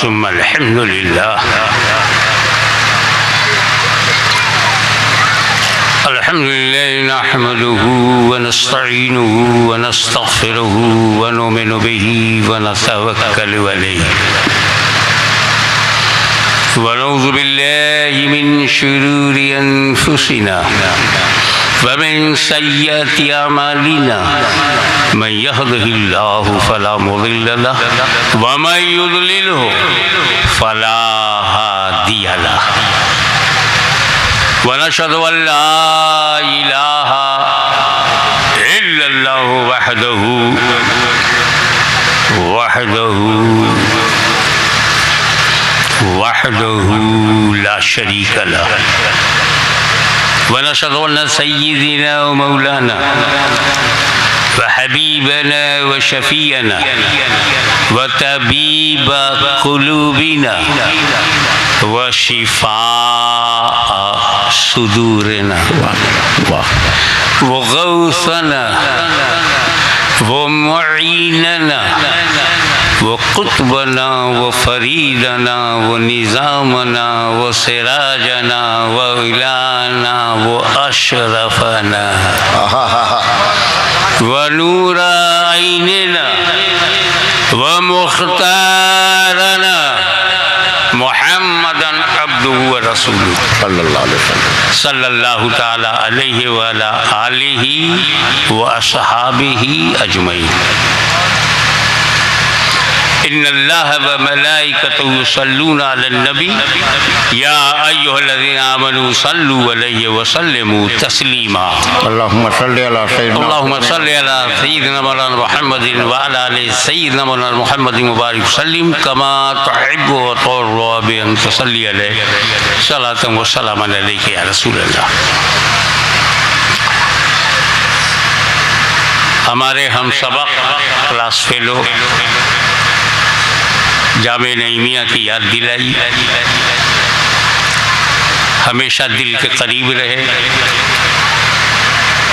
सुम्मा अल्हम्दुलिल्लाह। अल्हम्दुलिल्लाह नहमदुहु व नस्तईनुहु व नस्तगफिरुहु व नुमिनु बिही व नतवक्कलु अलैहि व नऊज़ु बिल्लाहि मिन शुरूरि अनफुसिना व मिन सय्यिआति अमालिना मन यहदिहिल्लाहु फला मुदिल्ल लहु व मन युद्लिलहु फला हादिय लहु व नशहदु अल्ला इलाहा इल्लल्लाहु वहदहु ला शरीक लहु व नशहदु अन्न सय्यिदना व मौलाना व हबीबना व शफीअना व तबीब कुलूबिना व शिफा सुदूरना व गौसना व मुईनना व कुतबना व फरीदना व निज़ामना व सिराजना व इलाना व अशरफना व नूर ऐनना व मुख्तारना मुहम्मदन अब्दुहु व रसूलुहु सल्लल्लाहु ताला अलैहि व अला आलिहि व अस्हाबिहि अजमईन। इन्नल्लाह व मलाइकतहु युसल्लूना अलन नबी या अय्युहल्लज़ीना आमनू सल्लू अलैहि व सल्लिमू तस्लीमा। अल्लाहुम्मा सल्लि अला सय्यिदिना मौलाना मुहम्मदिन व अला आलि सय्यिदिना मौलाना मुहम्मदिन मुबारक सल्लिम कमा तुहिब्बु व तुर्ज़ु बि अन तुसल्ली अलैहि सलातन व सलामन अलैका या रसूलल्लाह। हमारे हम सबक क्लास फेलो जामे नईमिया की याद दिलाई, हमेशा दिल के करीब रहे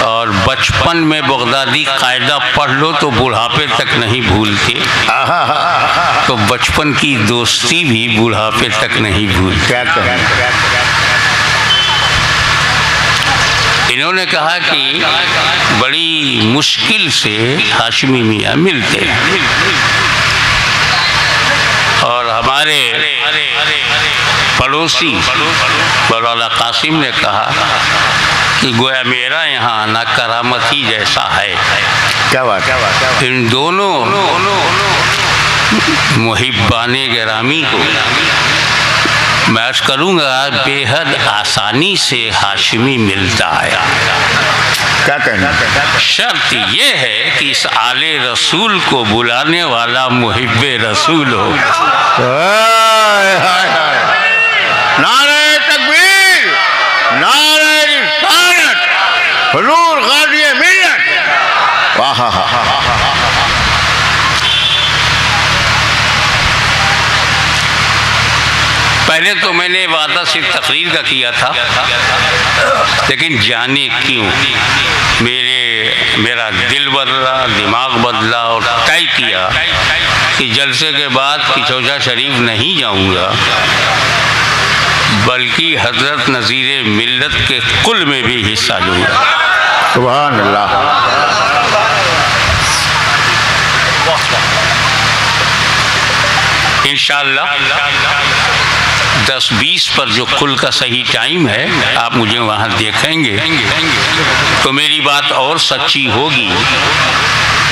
और बचपन में बगदादी कायदा पढ़ लो तो बुढ़ापे तक नहीं भूलते, तो बचपन की दोस्ती भी बुढ़ापे तक नहीं भूलते। इन्होंने कहा कि बड़ी मुश्किल से हाशमी मियाँ मिलते हैं और हमारे पड़ोसी मौलाना कासिम ने कहा कि गोया मेरा यहाँ आना करामत ही जैसा है। क्या बात। इन दोनों मुहिब्बाने गिरामी को मैं अर्ज़ करूँगा बेहद आसानी से हाशिमी मिलता है। क्या कहना? शर्त ये है कि इस आले रसूल को बुलाने वाला मुहिब्बे रसूल हो। नारे तकबीर, नारे रिसालत, हुजूर गाज़ी मिल्लत। वाह। पहले तो मैंने वादा सिर्फ तकरीर का किया था, लेकिन जाने क्यों मेरा दिल बदला, दिमाग बदला और तय किया कि जलसे के बाद किचौजा शरीफ नहीं जाऊंगा, बल्कि हज़रत नज़ीर मिल्लत के कुल में भी हिस्सा लूँगा। सुभान अल्लाह। इंशाअल्लाह 10-20 पर जो कुल का सही टाइम है, आप मुझे वहाँ देखेंगे तो मेरी बात और सच्ची होगी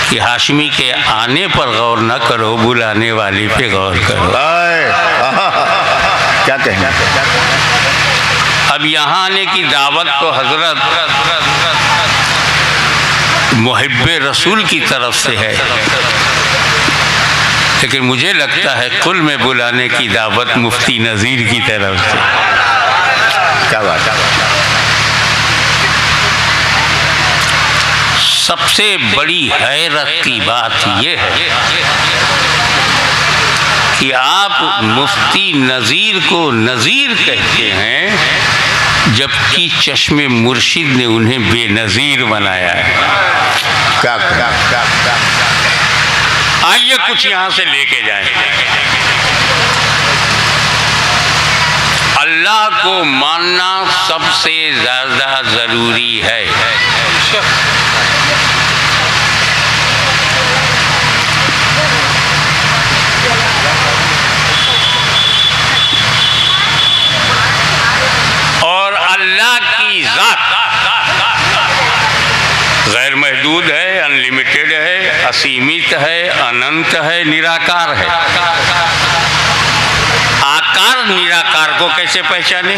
कि हाशमी के आने पर गौर न करो, बुलाने वाले पे गौर करो। क्या कहना? अब यहाँ आने की दावत तो हजरत मुहिब्बे रसूल की तरफ से है, लेकिन मुझे लगता है कुल में बुलाने की दावत मुफ्ती नज़ीर की तरफ से। क्या बात। सबसे बड़ी हैरत की बात यह है कि आप मुफ्ती नज़ीर को नज़ीर कहते हैं, जबकि चश्मे मुर्शिद ने उन्हें बेनज़ीर बनाया है। क्या आइए कुछ यहाँ से लेके जाएं। अल्लाह को मानना सबसे ज़्यादा ज़रूरी है। और अल्लाह की ज़ात गैर महदूद है, अनलिमिटेड है, असीमित है, अनंत है, निराकार है। आकार निराकार को कैसे पहचाने?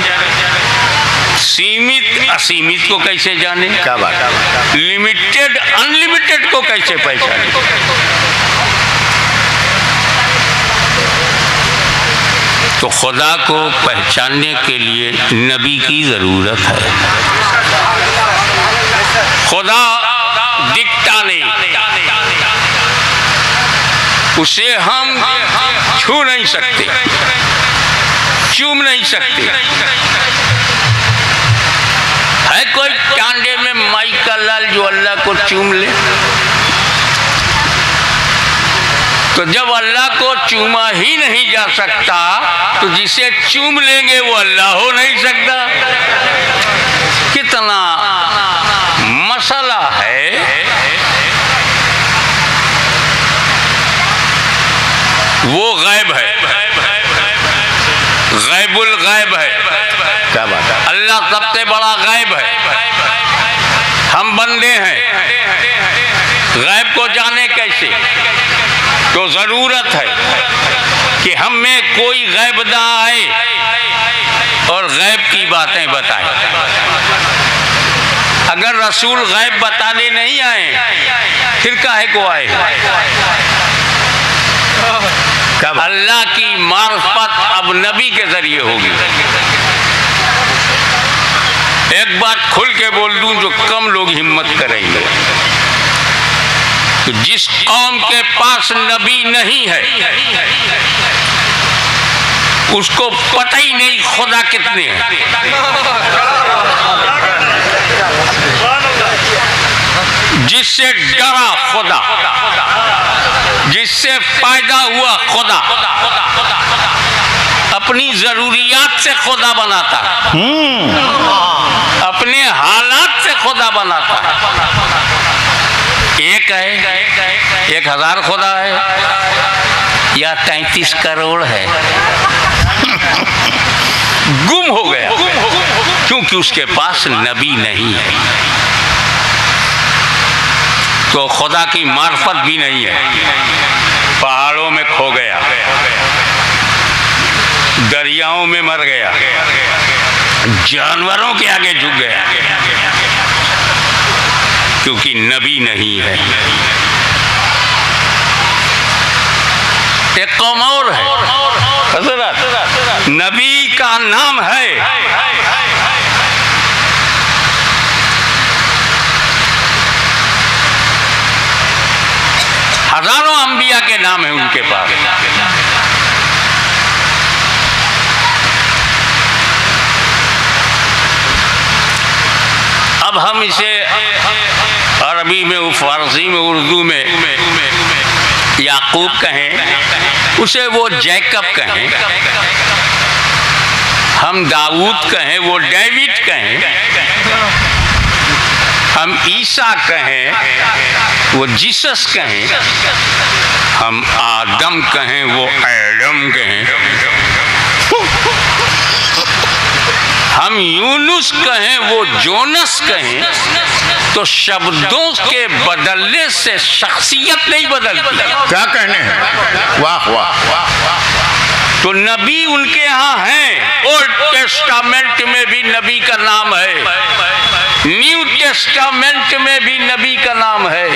सीमित असीमित को कैसे जाने? क्या बात। लिमिटेड अनलिमिटेड को कैसे पहचाने? तो खुदा को पहचानने के लिए नबी की ज़रूरत है। खुदा दिखता नहीं, उसे हम छू नहीं सकते, चूम नहीं सकते। है कोई टांडे में माई का लाल जो अल्लाह को चूम ले? तो जब अल्लाह को चूमा ही नहीं जा सकता तो जिसे चूम लेंगे वो अल्लाह हो नहीं सकता। कितना मसला है। वो गैब है, गैबुल गैब है। क्या बात है। अल्लाह सबसे बड़ा गैब है। हम बंदे हैं, गैब को जाने कैसे? तो जरूरत है कि हम में कोई गैबदा आए और गैब की बातें बताए। अगर रसूल गैब बताने नहीं आए फिर काहे को आए? अल्लाह की मार्फत अब नबी के जरिए होगी। एक बात खुल के बोल दूं जो कम लोग हिम्मत करेंगे, तो जिस कौम के पास नबी नहीं है उसको पता ही नहीं खुदा कितने हैं। जिससे डरा खुदा, जिससे फायदा हुआ खुदा, अपनी जरूरियात से खुदा बनाता, अपने हालात से खुदा बनाता। एक है, 1000 खुदा है या 33 करोड़ है? गुम हो गया क्योंकि उसके पास नबी नहीं है। तो खुदा की मार्फत भी नहीं है। पहाड़ों में खो गया, दरियाओं में मर गया, जानवरों के आगे झुक गया क्योंकि नबी नहीं है। एक कौम और है हज़रत, नबी का नाम है, हजारों अंबिया के नाम है उनके पास। अब हम इसे अरबी में, फारसी में, उर्दू में याकूब कहें, उसे वो जैकब कहें, हम दाऊद कहें, वो डेविड कहें, हम ईसा कहें, वो जीसस कहें, हम आदम कहें, वो एडम कहें, हम यूनुस कहें, वो जोनस कहें, तो शब्दों के बदलने से शख्सियत नहीं बदलती। क्या कहने हैं? वाह वाह। तो नबी उनके यहाँ है। ओल्ड टेस्टामेंट में भी नबी का नाम है, न्यू टेस्टामेंट में भी नबी का नाम है,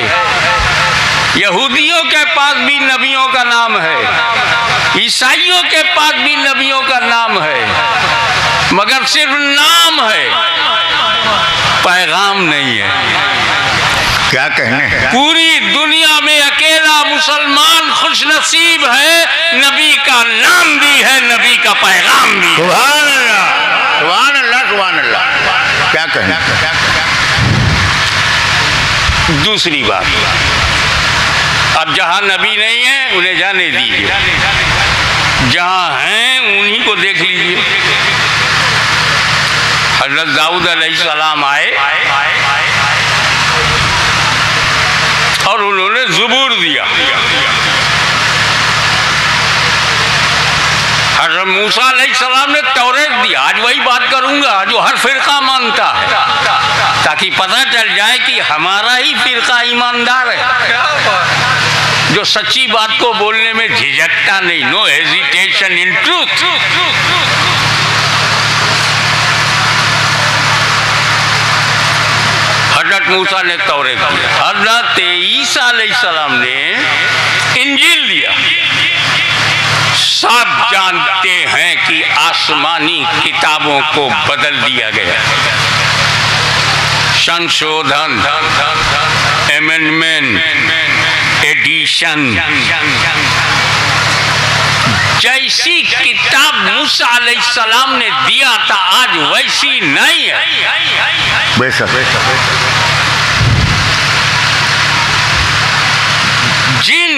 यहूदियों के पास भी नबियों का नाम है, ईसाइयों के पास भी नबियों का नाम है, मगर सिर्फ नाम है, पैगाम नहीं है। क्या कहने हैं? पूरी दुनिया में अकेला मुसलमान खुशनसीब है, नबी का नाम भी है, नबी का पैगाम भी है। सुभान अल्लाह, सुभान अल्लाह, सुभान अल्लाह। क्या कहने? दूसरी बात, अब जहां नबी नहीं है उन्हें जाने दीजिए, जहां हैं उन्हीं को देख लीजिए। हजरत दाऊद अलैहिस्सलाम आए और उन्होंने ज़बूर दिया। हजरत मूसा अलैहिस्सलाम ने तौरेत दिया। आज वही बात करूंगा जो हर फिरका मानता है, ताकि पता चल जाए कि हमारा ही फिरका ईमानदार है, जो सच्ची बात को बोलने में झिझकता नहीं। No hesitation in truth. हजरत मूसा ने तौरेत दिया, हजरत ईसा अलैहिस्सलाम ने इंजील दिया। सब जानते हैं कि आसमानी किताबों को बदल दिया गया, संशोधन, अमेंडमेंट, एडिशन। जैसी किताब मूसा अलैहिस्सलाम ने दिया था आज वैसी नहीं है। बेशक जिन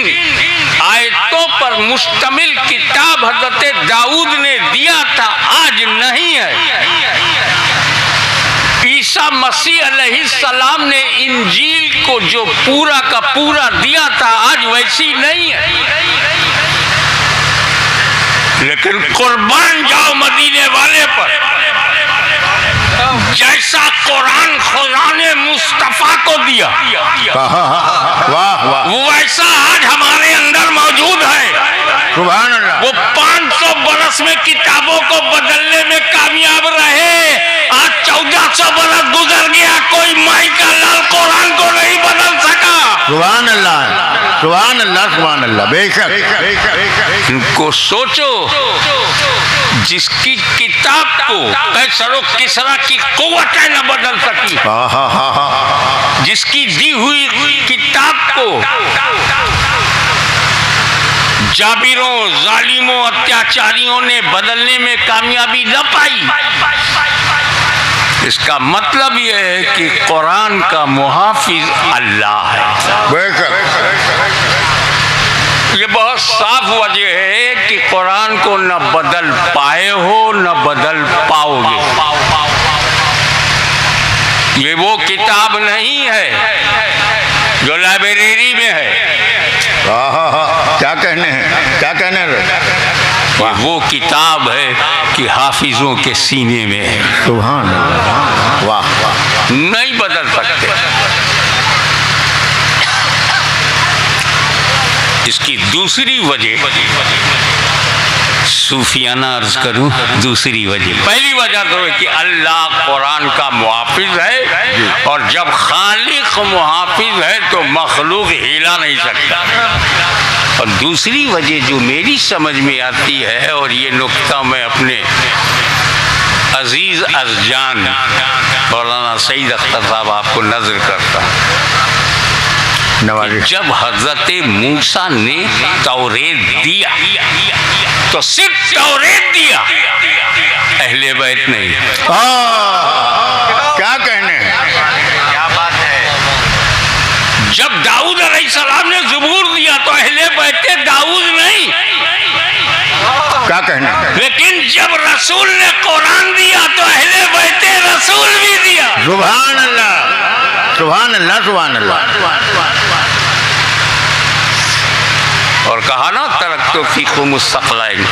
आयतों पर मुश्तमिल किताब हजरत दाऊद ने दिया था आज नहीं है। ईसा मसीह अलैहिस्सलाम ने इंजील को जो पूरा का पूरा दिया था आज वैसी नहीं है। लेकिन कुर्बान जाओ मदीने वाले पर, जैसा कुरान खुदा ने मुस्तफा को दिया वाह वाह, वैसा आज हमारे अंदर मौजूद है। सुभान अल्लाह। वो 500 बरस में किताबों को बदलने में कामयाब रहे, आज 1400 बरस गुजर गया, कोई माई का लाल कुरान को नहीं बदल सका। सुभान अल्लाह, सुभान अल्लाह, सुभान अल्लाह। बेशक इनको सोचो, जिसकी किताब को कैसरो किसरा की कुव्वत न बदल सकी, जिसकी दी हुई किताब को जाबिरों, जालिमों, अत्याचारियों ने बदलने में कामयाबी न पाई। इसका मतलब यह है कि कुरान का मुहाफिज अल्लाह है। ये बहुत साफ वजह है कि कुरान को न बदल पाए हो न बदल पाओगे। ये वो किताब नहीं है जो लाइब्रेरी में है। क्या कहने हैं, क्या कहने हैं? वो किताब है कि हाफिजों के सीने में है। सुभान अल्लाह, वाह वाह। नहीं बदल सकते। इसकी दूसरी वजह सूफियाना अर्ज करूं, दूसरी वजह। पहली वजह तो है कि अल्लाह कुरान का मुहाफिज है, और जब खालिक मुहाफिज है तो मखलूक हिला नहीं सकता। और दूसरी वजह जो मेरी समझ में आती है, और ये नुक्ता मैं अपने अजीज अज़जान मौलाना सईद अख्तर साहब आपको नजर करता हूँ। जब हजरत मूसा ने तौरेत दिया तो सिर्फ तौरेत दिया, अहले बैत नहीं। क्या कहने हैं, क्या बात है। जब दाऊद अलैहिस्सलाम ने ज़बूर दिया तो अहले बैत दाऊद नहीं। क्या कहने हैं। लेकिन जब रसूल ने कुरान दिया तो अहले बैत रसूल भी दिया। सुभान अल्लाह, सुभान अल्लाह, सुभान अल्लाह। और कहा ना तरक्तो फीकुम मुस्तक़लाइन,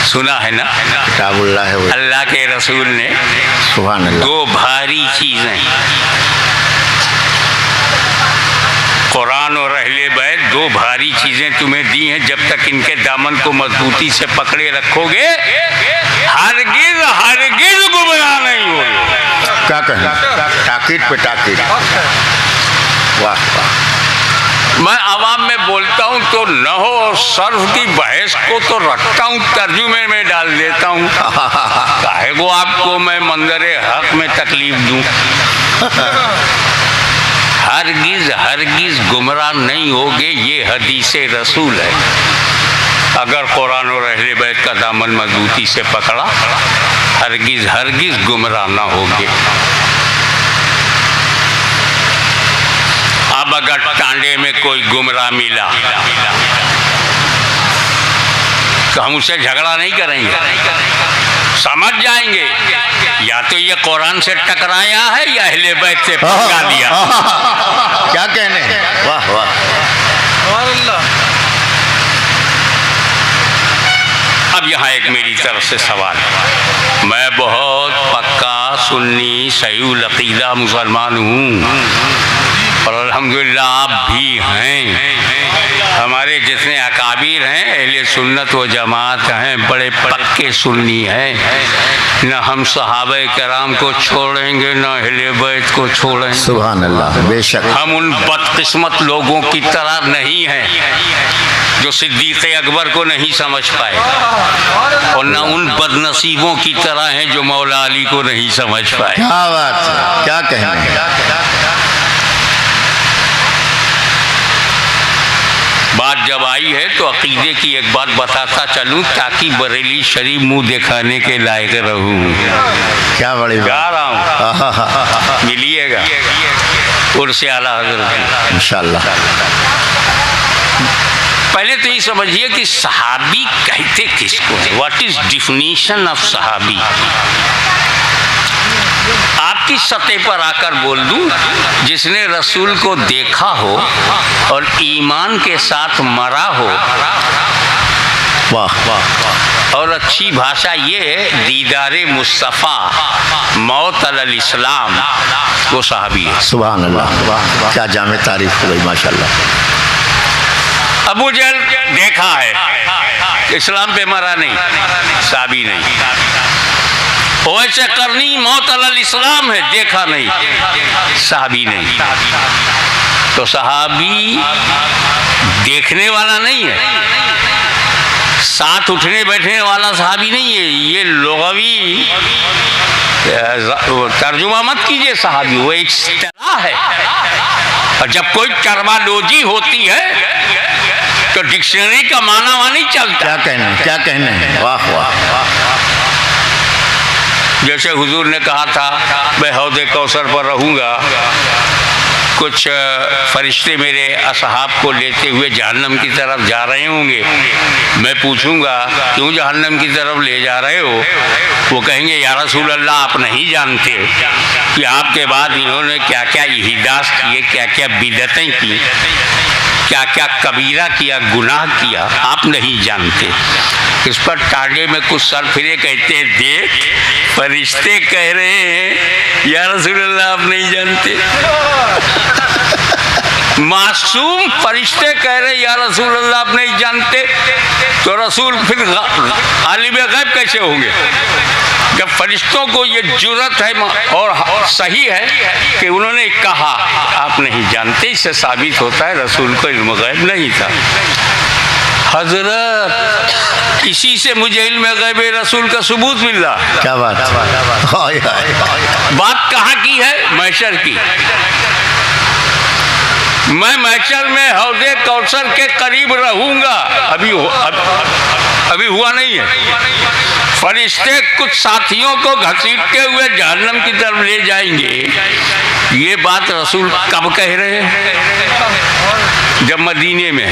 सुना है ना, किताबुल्लाह है वो। अल्लाह के रसूल ने सुभान अल्लाह। दो भारी चीजें, कुरान और अहले बैत, दो भारी चीजें तुम्हें दी हैं। जब तक इनके दामन को मजबूती से पकड़े रखोगे हरगिज हरगिज गुमराह नहीं होगे। क्या कहना, ताकीद पे ताकीद। वाह वाह। मैं आवाम में बोलता हूँ तो नहो और सर्फ की बहस को तो रखता हूँ, तर्जुमे में डाल देता हूँ, काहे को आपको मैं मंजरे हक में तकलीफ दूँ। हरगिज हरगिज गुमराह नहीं होगे, ये हदीस रसूल है। अगर कुरान और अहले बैत का दामन मजबूती से पकड़ा, हरगिज हरगिज गुमराह ना होगे। अब अगर टांडे में कोई गुमराह मिला तो हम उससे झगड़ा नहीं करेंगे, समझ जाएंगे या तो ये कुरान से टकराया है या अहले बैत से पका लिया। क्या कहने, वाह वाह। अब यहाँ एक मेरी तरफ से सवाल, मैं बहुत पक्का सुन्नी सही अकीदा मुसलमान हूँ और अल्हम्दुलिल्लाह आप भी हैं। हमारे जितने अकाबिर हैं अहले सुन्नत व जमात हैं, बड़े पक्के सुन्नी हैं। न हम सहाबे कराम को छोड़ेंगे न अहले बैत को छोड़ेंगे। सुभान अल्लाह, बेशक। हम उन बदकिस्मत लोगों की तरह नहीं हैं जो सिद्दीक़ अकबर को नहीं समझ पाए और न उन बदनसीबों की तरह हैं जो मौला अली को नहीं समझ पाए। क्या बात है, क्या कहने। बात जब आई है तो अकीदे की एक बात बताता चलूं ताकि बरेली शरीफ मुंह दिखाने के लायक रहूं। क्या बड़ी जा रहा हूँ, मिलिएगा उर्से आला हज़रत इंशाअल्लाह। पहले तो ये समझिए कि सहाबी कहते किसको है, व्हाट इज डिफिनीशन ऑफ सहाबी। आपकी सतह पर आकर बोल दूं, जिसने रसूल को देखा हो और ईमान के साथ मरा हो, वाह वाह। और अच्छी भाषा ये है दीदारे मुस्तफ़ा मौत अलल इस्लाम, वो सहाबी है। सुभान अल्लाह, क्या जामे तारीफ हुई माशाल्लाह। अबू जहल देखा है, इस्लाम पे मरा नहीं, सहाबी नहीं। वैसे करनी मौत अलल इस्लाम है, देखा नहीं, सहाबी नहीं। तो सहाबी देखने वाला नहीं है, साथ उठने बैठने वाला सहाबी नहीं है। ये लुग़वी तर्जुमा मत कीजिए, सहाबी वो एक इस्तिलाह है। और जब कोई टर्मिनोलॉजी होती है तो डिक्शनरी का माना वहाँ नहीं चलता। क्या कहने, क्या कहने, वाह वाह। जैसे हुजूर ने कहा था मैं हौदे कौसर पर रहूँगा, कुछ फरिश्ते मेरे असहाब को लेते हुए जहन्नम की तरफ जा रहे होंगे। मैं पूछूंगा क्यों जहन्नम की तरफ ले जा रहे हो? वो कहेंगे या रसूल अल्लाह आप नहीं जानते कि आपके बाद इन्होंने क्या क्या इहिदास किए, क्या क्या बिदतें की, क्या क्या कबीरा किया, गुनाह किया, आप नहीं जानते। इस पर टागे में कुछ सर फिरे, कहते हैं देख फरिश्ते कह रहे हैं या रसूल अल्लाह आप नहीं जानते। मासूम फरिश्ते कह रहे या रसूल अल्लाह आप नहीं जानते, तो रसूल फिर आलिम गैब कैसे होंगे? जब फरिश्तों को ये जुर्रत है और सही है कि उन्होंने कहा आप नहीं जानते, इससे साबित होता है रसूल को इल्म गैब नहीं था। हजरत इसी से मुझे इल्म गैब रसूल का सबूत मिल रहा। क्या बात, बात कहाँ की है? महशर की। मैं महशर में हौदे कौसर के करीब रहूंगा, अभी हुआ नहीं है। फरिश्ते कुछ साथियों को घसीटते हुए जहन्नम की तरफ ले जाएंगे। ये बात रसूल कब कह रहे हैं? जब मदीने में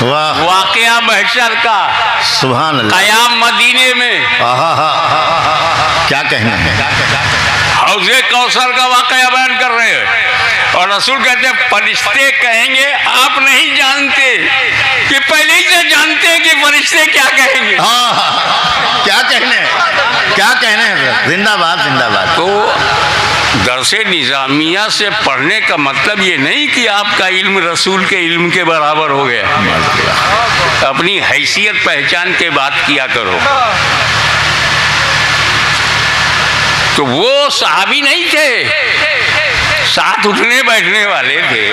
वाक़या महशर का, सुभान अल्लाह, क़याम मदीने में। क्या कहना है? हौज़े कौसर का वाक़या बयान कर रहे हैं और रसूल कहते हैं फरिश्ते कहेंगे आप नहीं जानते, कि पहले ही से जानते हैं कि फरिश्ते क्या कहेंगे। क्या कहने, क्या कहने हैं? जिंदाबाद जिंदाबाद। तो दरसे निज़ामिया से पढ़ने का मतलब ये नहीं कि आपका इल्म रसूल के इल्म के बराबर हो गया। अपनी हैसियत पहचान के बात किया करो। तो वो सहाबी नहीं थे, साथ उठने बैठने वाले थे।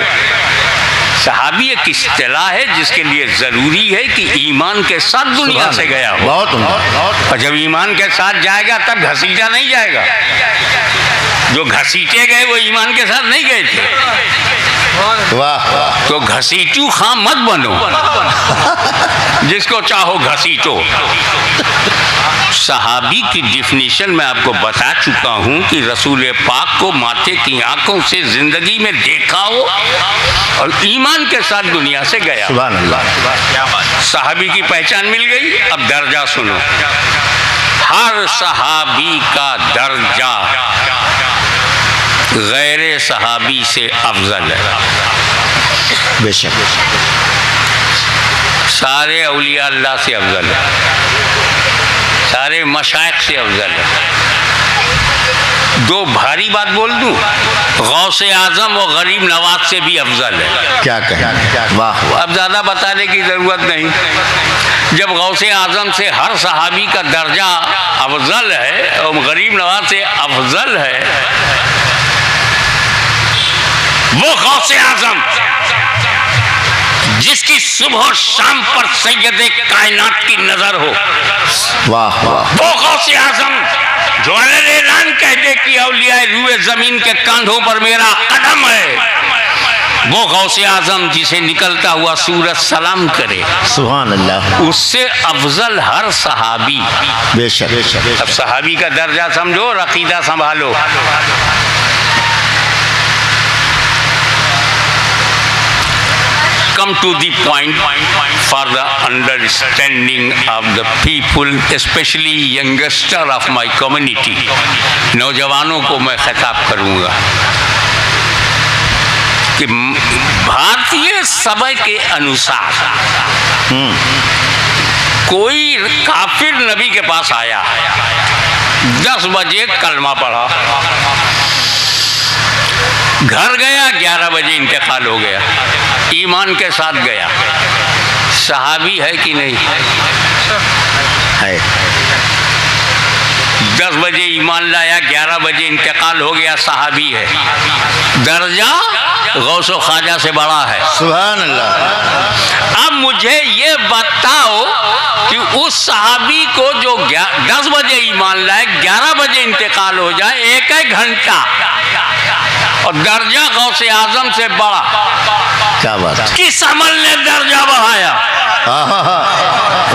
सहाबी एक इस्तिलाह है जिसके लिए ज़रूरी है कि ईमान के साथ दुनिया से गया हो। बहुत। और जब ईमान के साथ जाएगा तब घसीटा नहीं जाएगा। जो घसीटे गए वो ईमान के साथ नहीं गए थे। वाह। तो घसीटू खां मत बनो, जिसको चाहो घसीटो। सहाबी की डिफिनीशन मैं आपको बता चुका हूँ कि रसूल पाक को माथे की आंखों से जिंदगी में देखा हो और ईमान के साथ दुनिया से गया। सुभान अल्लाह। सहाबी की पहचान मिल गई। अब दर्जा सुनो। हर सहाबी का दर्जा गैर सहाबी से अफजल है। बेशक सारे औलिया अल्लाह से अफजल है, सारे मशाइख से अफजल है। दो भारी बात बोल दूं, गौसे आजम और गरीब नवाज से भी अफजल है। क्या कहें, वाह वाह। अब ज़्यादा बताने की ज़रूरत नहीं। जब गौसे आजम से हर सहाबी का दर्जा अफजल है और गरीब नवाज से अफजल है, वो गौसे आजम जिसकी सुबह और शाम पर सैयदे कायनात की नजर हो, वाह वाह। वो गौसे आजम जो ऐलान कह दे कि औलिया रूए जमीन के कांधों पर मेरा कदम है, वो गौसे आजम जिसे निकलता हुआ सूरज सलाम करे, सुभान अल्लाह। उससे अफजल हर सहाबी। बेशक बेशक। अब सहाबी का दर्जा समझो और अकीदा संभालो। Come to the point for the understanding of the people, especially youngster of my community. नौजवानों को मैं खिताब करूँगा कि भारतीय समय के अनुसार कोई काफिर नबी के पास आया, 10 बजे कलमा पढ़ा, घर गया, 11 बजे इंतकाल हो गया, ईमान के साथ गया, सहाबी है कि नहीं? है। 10 बजे ईमान लाया, 11 बजे इंतकाल हो गया, सहाबी है। दर्जा गौसो ख्वाजा से बड़ा है। सुभान अल्लाह। अब मुझे ये बताओ कि उस सहाबी को जो 10 बजे ईमान लाए, 11 बजे इंतकाल हो जाए, एक घंटा, और दर्जा गौसे आजम से बड़ा, क्या बात है। किस अमल ने दर्जा बढ़ाया?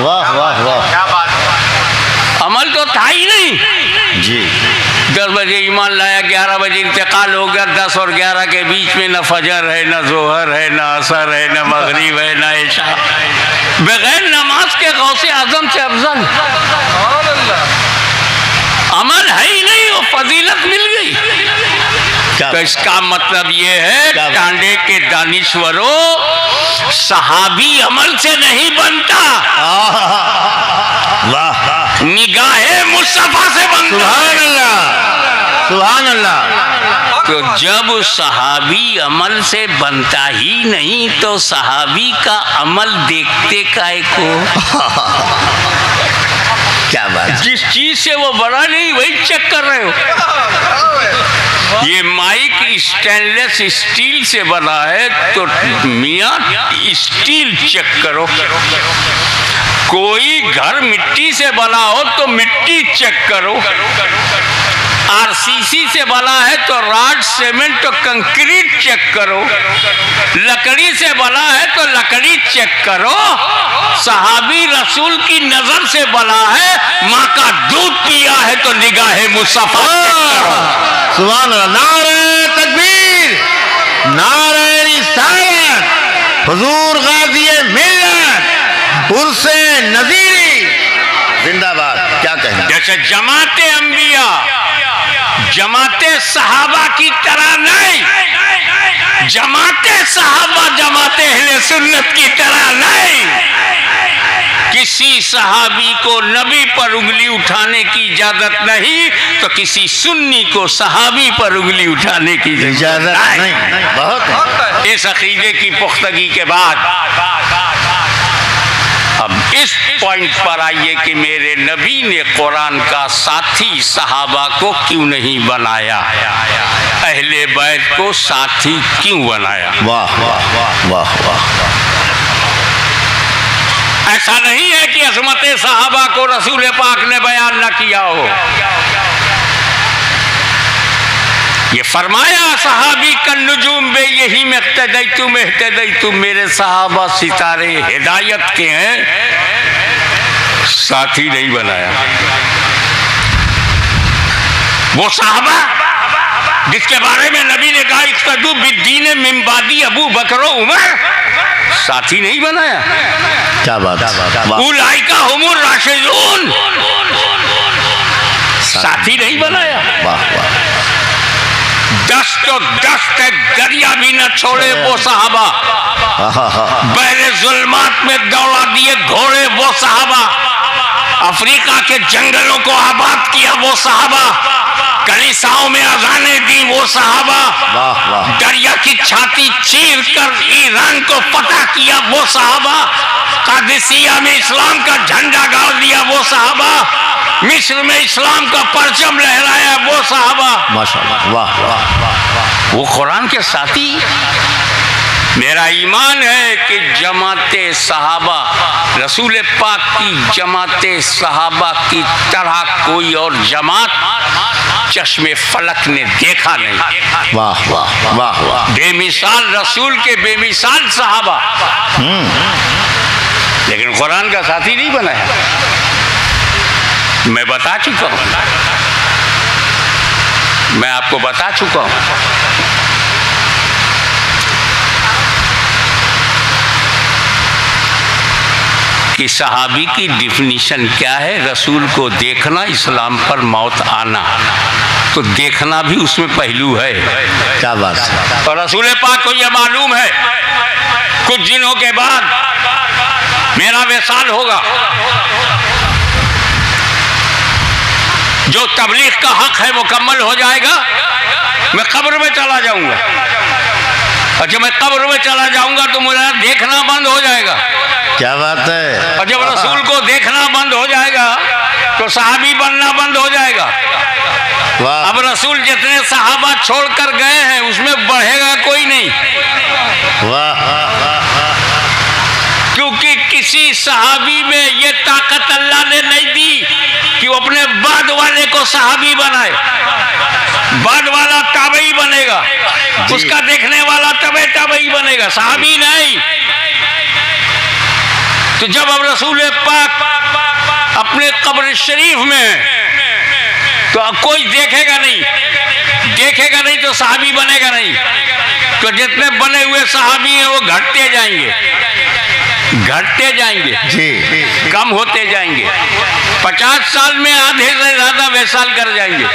वाह वाह वाह। अमल तो था ही नहीं जी। 10 बजे ईमान लाया, 11 बजे इंतकाल हो गया, 10 और 11 के बीच में न फजर है, न जोहर है, न असर है, न मगरिब है, न इशा। बगैर नमाज के गौसे आजम से अफजल अमल है ही नहीं, वो फजीलत मिल गई। तो इसका मतलब ये है, टांडे के दानिश्वरों, सहाबी अमल से नहीं बनता, वाह। निगाहे मुस्तफा से बनता। सुभान अल्लाह सुभान अल्लाह। तो जब सहाबी अमल से बनता ही नहीं, तो सहाबी का अमल देखते काहे को? क्या बात। जिस चीज से वो बना नहीं वही चेक कर रहे हो। ये माइक स्टेनलेस स्टील से बना है, तो मियाँ स्टील चेक करो। कोई घर मिट्टी से बना हो तो मिट्टी चेक करो। आरसीसी से बना है तो राड, सीमेंट और कंक्रीट चेक करो। लकड़ी से बना है तो लकड़ी चेक करो। सहाबी रसूल की नजर से बना है, माँ का दूध पिया है तो निगाहे मुस्तफा। सुभान अल्लाह। नारे तकबीर, नारे रिसालत, हुजूर गाज़ी मिल्लत, उर्से नज़ीरी जिंदाबाद। क्या कहना। जैसे जमाते अंबिया जमाते सहाबा की तरह नहीं, जमाते सहाबा जमाते अहले सुन्नत की तरह नहीं। किसी सहाबी को नबी पर उंगली उठाने की इजाजत नहीं, तो किसी सुन्नी को सहाबी पर उंगली उठाने की इजाजत नहीं। बहुत। इस अकीदे की पुख्तगी के बाद अब इस पॉइंट पर आइए कि मेरे नबी ने कुरान का साथी सहाबा को क्यों नहीं बनाया, अहले बैत को साथी क्यों बनाया? वाह वाह वाह वाह। ऐसा नहीं है कि अज़मत सहाबा को रसूल पाक ने बयान न किया हो। ये फरमाया, सहाबी का नुजूम बे यही में इख्तदैतु, मेरे सहाबा सितारे हिदायत के हैं, साथी नहीं बनाया। वो सहाबा जिसके बारे में नबी ने कहा इख्तदू बिद्दीन मिन बादी अबू बकर व उमर, साथी नहीं बनाया। क्या बात। उलाइका हुमुर राशिदून, साथी नहीं बनाया। वाह वाह। 10 तो 10 के दरिया भी न छोड़े वो सहाबा, बहरे जुल्मात में दौड़ा दिए घोड़े वो सहाबा, अफ्रीका के जंगलों को आबाद किया वो सहाबा, कलीसाओं में अजाने दी वो सहाबा, दरिया की छाती चीर कर ईरान को फतह किया वो सहाबा, कादिसिया में इस्लाम का झंडा गाड़ दिया वो सहाबा, मिस्र में इस्लाम का परचम लहराया वो सहाबा। माशाअल्लाह, वाह वाह। वो कुरान के साथी। मेरा ईमान है कि जमाते सहाबा, रसूल पाक की जमाते सहाबा की तरह कोई और जमात चश्मे फलक ने देखा नहीं। वाह वाह वाह वाह। बेमिसाल रसूल के बेमिसाल सहाबा, लेकिन कुरान का साथी नहीं बनाया। मैं बता चुका हूं, मैं आपको बता चुका हूं। कि सहाबी की डिफिनीशन क्या है? रसूल को देखना, इस्लाम पर मौत आना। तो देखना भी उसमें पहलू है। क्या बात है। और रसूल पाक को यह मालूम है कुछ दिनों के बाद मेरा विसाल होगा। जो तबलीग का हक है मुकम्मल हो जाएगा, मैं कब्र में चला जाऊंगा, और जब मैं कब्र में चला जाऊंगा तो मेरा देखना बंद हो जाएगा। क्या बात है। और जब रसूल को देखना बंद हो जाएगा तो सहाबी बनना बंद हो जाएगा। अब रसूल जितने सहाबा छोड़कर गए हैं उसमें बढ़ेगा कोई नहीं। वाह। क्योंकि किसी सहाबी में ये ताकत अल्लाह ने नहीं दी कि वो अपने बाद वाले को सहाबी बनाए। बाद वाला ताबई बनेगा, उसका देखने वाला तबे ताबई बनेगा, सहाबी नहीं। तो जब अब रसूल पाक अपने कब्र शरीफ में, तो अब कोई देखेगा नहीं तो सहाबी बनेगा नहीं। तो जितने बने हुए सहाबी हैं वो घटते जाएंगे जी, कम होते जाएंगे। 50 साल में आधे से ज्यादा वैसाल कर जाएंगे।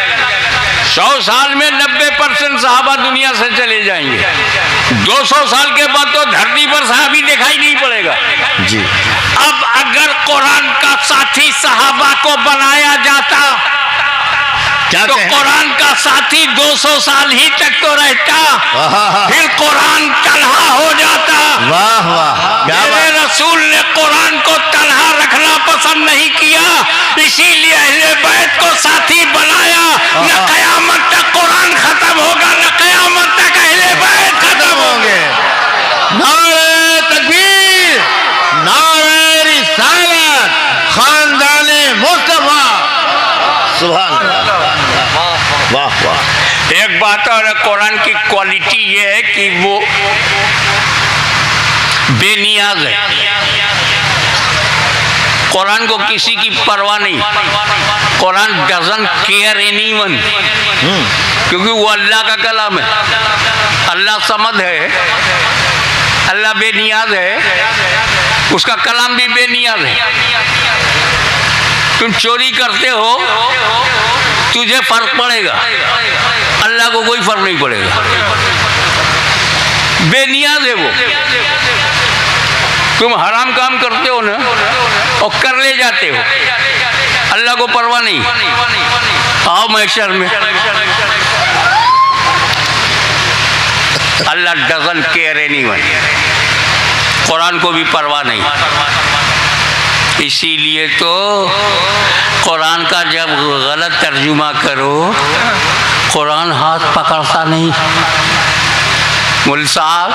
100 साल में 90% सहाबा दुनिया से चले जाएंगे। 200 साल के बाद तो धरती पर सहाबी दिखाई नहीं पड़ेगा जी। अब अगर कुरान का साथी सहाबा को बनाया जाता तो कुरान का साथी 200 साल ही तक तो रहता, फिर कुरान तन्हा हो जाता। वाह वाह। मेरे रसूल ने कुरान को तन्हा रखना पसंद नहीं किया, इसीलिए अहले बैत को साथी बनाया। न कयामत तक कुरान खत्म होगा, न कयामत तक अहले बैत खत्म होंगे। नारे तकबीर, नारे रिसालत, खानदाने मुस्तफा। सुभान अल्लाह। वाह वाह। एक बात और कुरान की क्वालिटी ये है कि वो बेनियाज है। कुरान को किसी की परवाह नहीं। कुरान डजंट केयर एनीवन, क्योंकि वो अल्लाह का कलाम है। अल्लाह समद है, अल्लाह बेनियाज है, उसका कलाम भी बेनियाज है। तुम चोरी करते हो तुझे फर्क पड़ेगा, अल्लाह को कोई फर्क नहीं पड़ेगा। बेनियाज है वो। तुम हराम काम करते हो ना और कर ले जाते हो, अल्लाह को परवाह नहीं। आओ महशर में, अल्लाह डजंट केयर एनीवन। कुरान को भी परवाह नहीं। इसीलिए तो कुरान का जब गलत तर्जुमा करो, कुरान हाथ पकड़ता नहीं। मुल्ला साहब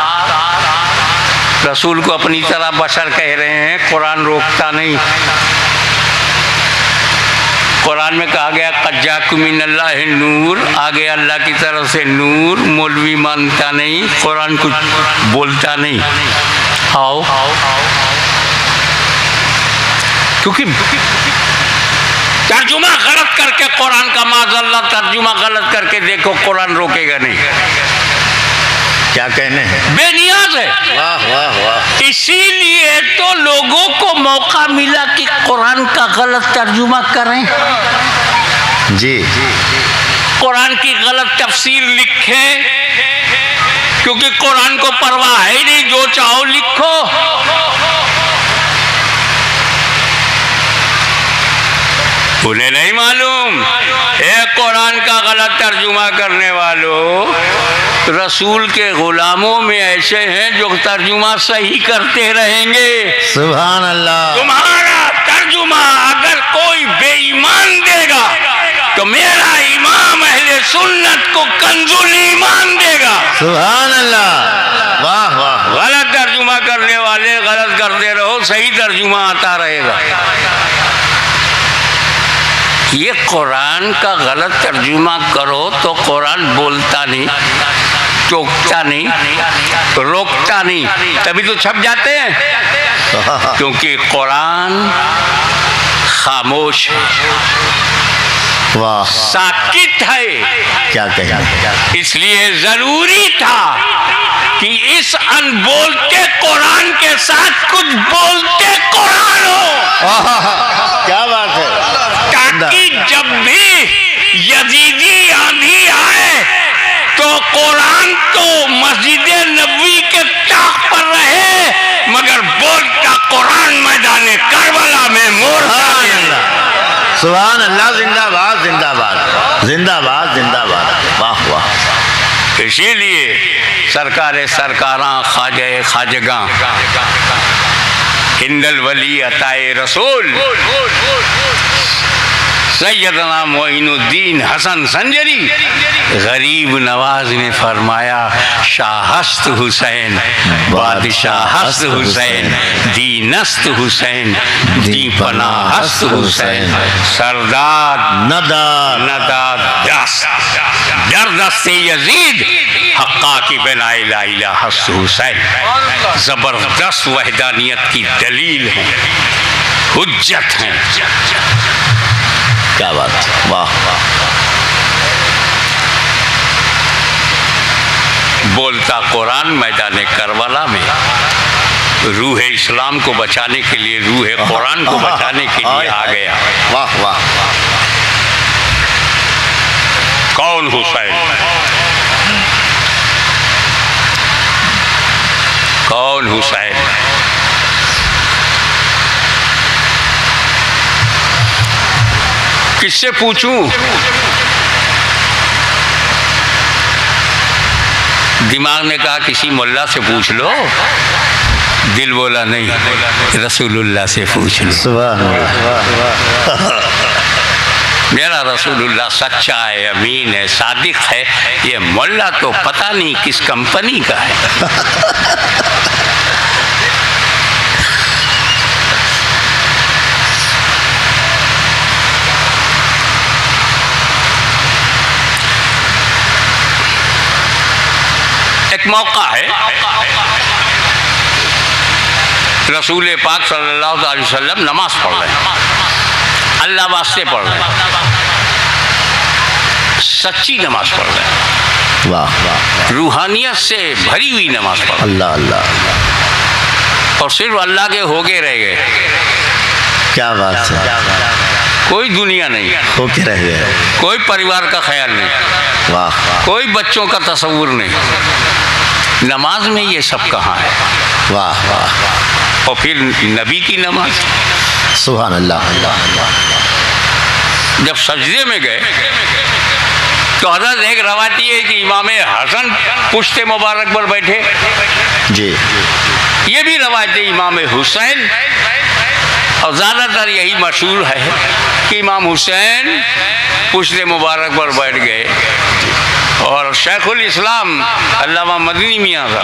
रसूल को अपनी तरह बशर कह रहे हैं, कुरान रोकता नहीं। कुरान में कहा गया कज्जाकुम मिनल्लाहि नूर, आगे अल्लाह की तरफ से नूर। मौलवी मानता नहीं, कुरान कुछ बोलता नहीं। आओ, क्योंकि तर्जुमा गलत करके कुरान का माज़अल्लाह तर्जुमा गलत करके देखो, कुरान रोकेगा नहीं। क्या कहने हैं, बेनियाज है। वाह वाह वाह। इसीलिए तो लोगों को मौका मिला कि कुरान का गलत तर्जुमा करें। जी कुरान की गलत तफसीर लिखें, क्योंकि कुरान को परवाह है ही नहीं, जो चाहो लिखो। उन्हें नहीं मालूम, एक कुरान का गलत तर्जुमा करने वालों, रसूल के गुलामों में ऐसे हैं जो तर्जुमा सही करते रहेंगे। सुभान अल्लाह। तुम्हारा तर्जुमा अगर कोई बेईमान देगा तो मेरा इमाम अहले सुन्नत को कंजुल ईमान देगा। सुभान अल्लाह। वाह वाह। गलत तर्जुमा करने वाले गलत करते रहो, सही तर्जुमा आता रहेगा। ये कुरान का गलत तर्जुमा करो तो कुरान बोलता नहीं, टोकता नहीं, रोकता नहीं, तभी तो छप जाते हैं, क्योंकि कुरान खामोश है, वाह, साकित है। क्या कहें। इसलिए जरूरी था कि इस अनबोलते कुरान के साथ कुछ बोलते कुरान हो। क्या बात है। ताकि जब भी यजीदी आंधी आए तो कुरान तो मस्जिद नबवी के ताक पर रहे, मगर बोलता कुरान मैदान करबला में मोर्चा दे। सुभान अल्लाह। जिंदाबाद जिंदाबाद जिंदाबाद जिंदाबाद। वाह वाह। इसीलिए सरकारे सरकारां ख्वाजे ख्वाजगा हिंदल वली अताए रसूल सैयदना मोइनुद्दीन हसन संजरी गरीब नवाज ने फरमाया, शाहस्त हुसैन बादशाहस्त हुसैन दीनस्त हुसैन दीपनाहस्त हुसैन सरदार नदार नदार दस्त दरदस्त यजीद हक्का की बनाए ला इलाहा हुसैन। जबरदस्त वहदानियत की दलील है, हुज्जत है। क्या बात। वाह वाह। बोलता कुरान मैदान करबला में रूह इस्लाम को बचाने के लिए, रूह कुरान को बचाने के लिए आ गया। वाह वाह। कौन हुसैन? कौन हुसैन? किससे पूछूं? दिमाग ने कहा किसी मुल्ला से पूछ लो, दिल बोला नहीं, रसूलुल्लाह से पूछ लो। सुभान अल्लाह। मेरा रसूलुल्लाह सच्चा है, अमीन है, सादिक है, ये मुल्ला तो पता नहीं किस कंपनी का है। एक मौका है, रसूल पाक सल्लल्लाहु अलैहि वसल्लम नमाज पढ़ रहे हैं, अल्लाह वास्ते पढ़ रहे हैं, सच्ची नमाज पढ़ रहे हैं, वाह वाह। रूहानियत से भरी हुई नमाज पढ़ रहे हैं, अल्लाह अल्लाह। और सिर्फ अल्लाह के होके रह गए। क्या बात है। कोई दुनिया नहीं, होके रह गए। कोई परिवार का ख्याल नहीं, वाह वाह। कोई बच्चों का तसव्वुर नहीं। नमाज में ये सब कहाँ है? वाह वाह। और फिर नबी की नमाज। सुभान अल्लाह। जब सजदे में गए तो हज़रत एक रवायती है कि इमाम हसन पुश्ते मुबारक पर बैठे जी। ये भी रवायत है इमाम हुसैन, और ज़्यादातर यही मशहूर है कि इमाम हुसैन पुश्ते मुबारक पर बैठ गए, और शेखुल इस्लाम अल्लामा मदनी मियाँ था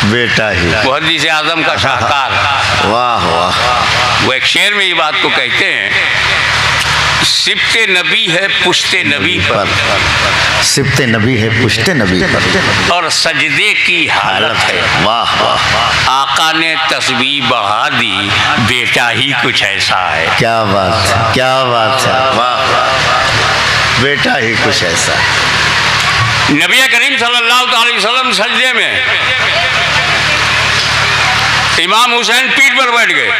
बेटा ही मुहद्दिस आज़म का शाहकार। वाह वाह। वो एक शेर में ये बात को कहते हैं, सिफ्ते नबी है पुश्ते नबी पर, सिफ्ते नबी है पुश्ते नबी पर, और सजदे की हालत है। वाह वाह। आका ने तस्बीह बढ़ा दी, बेटा ही कुछ ऐसा है। क्या बात है, क्या बात है। वाह वाह। बेटा ही कुछ ऐसा। नबी करीम सल्लल्लाहु अलैहि वसल्लम सजदे में, इमाम हुसैन पीठ पर बैठ गए,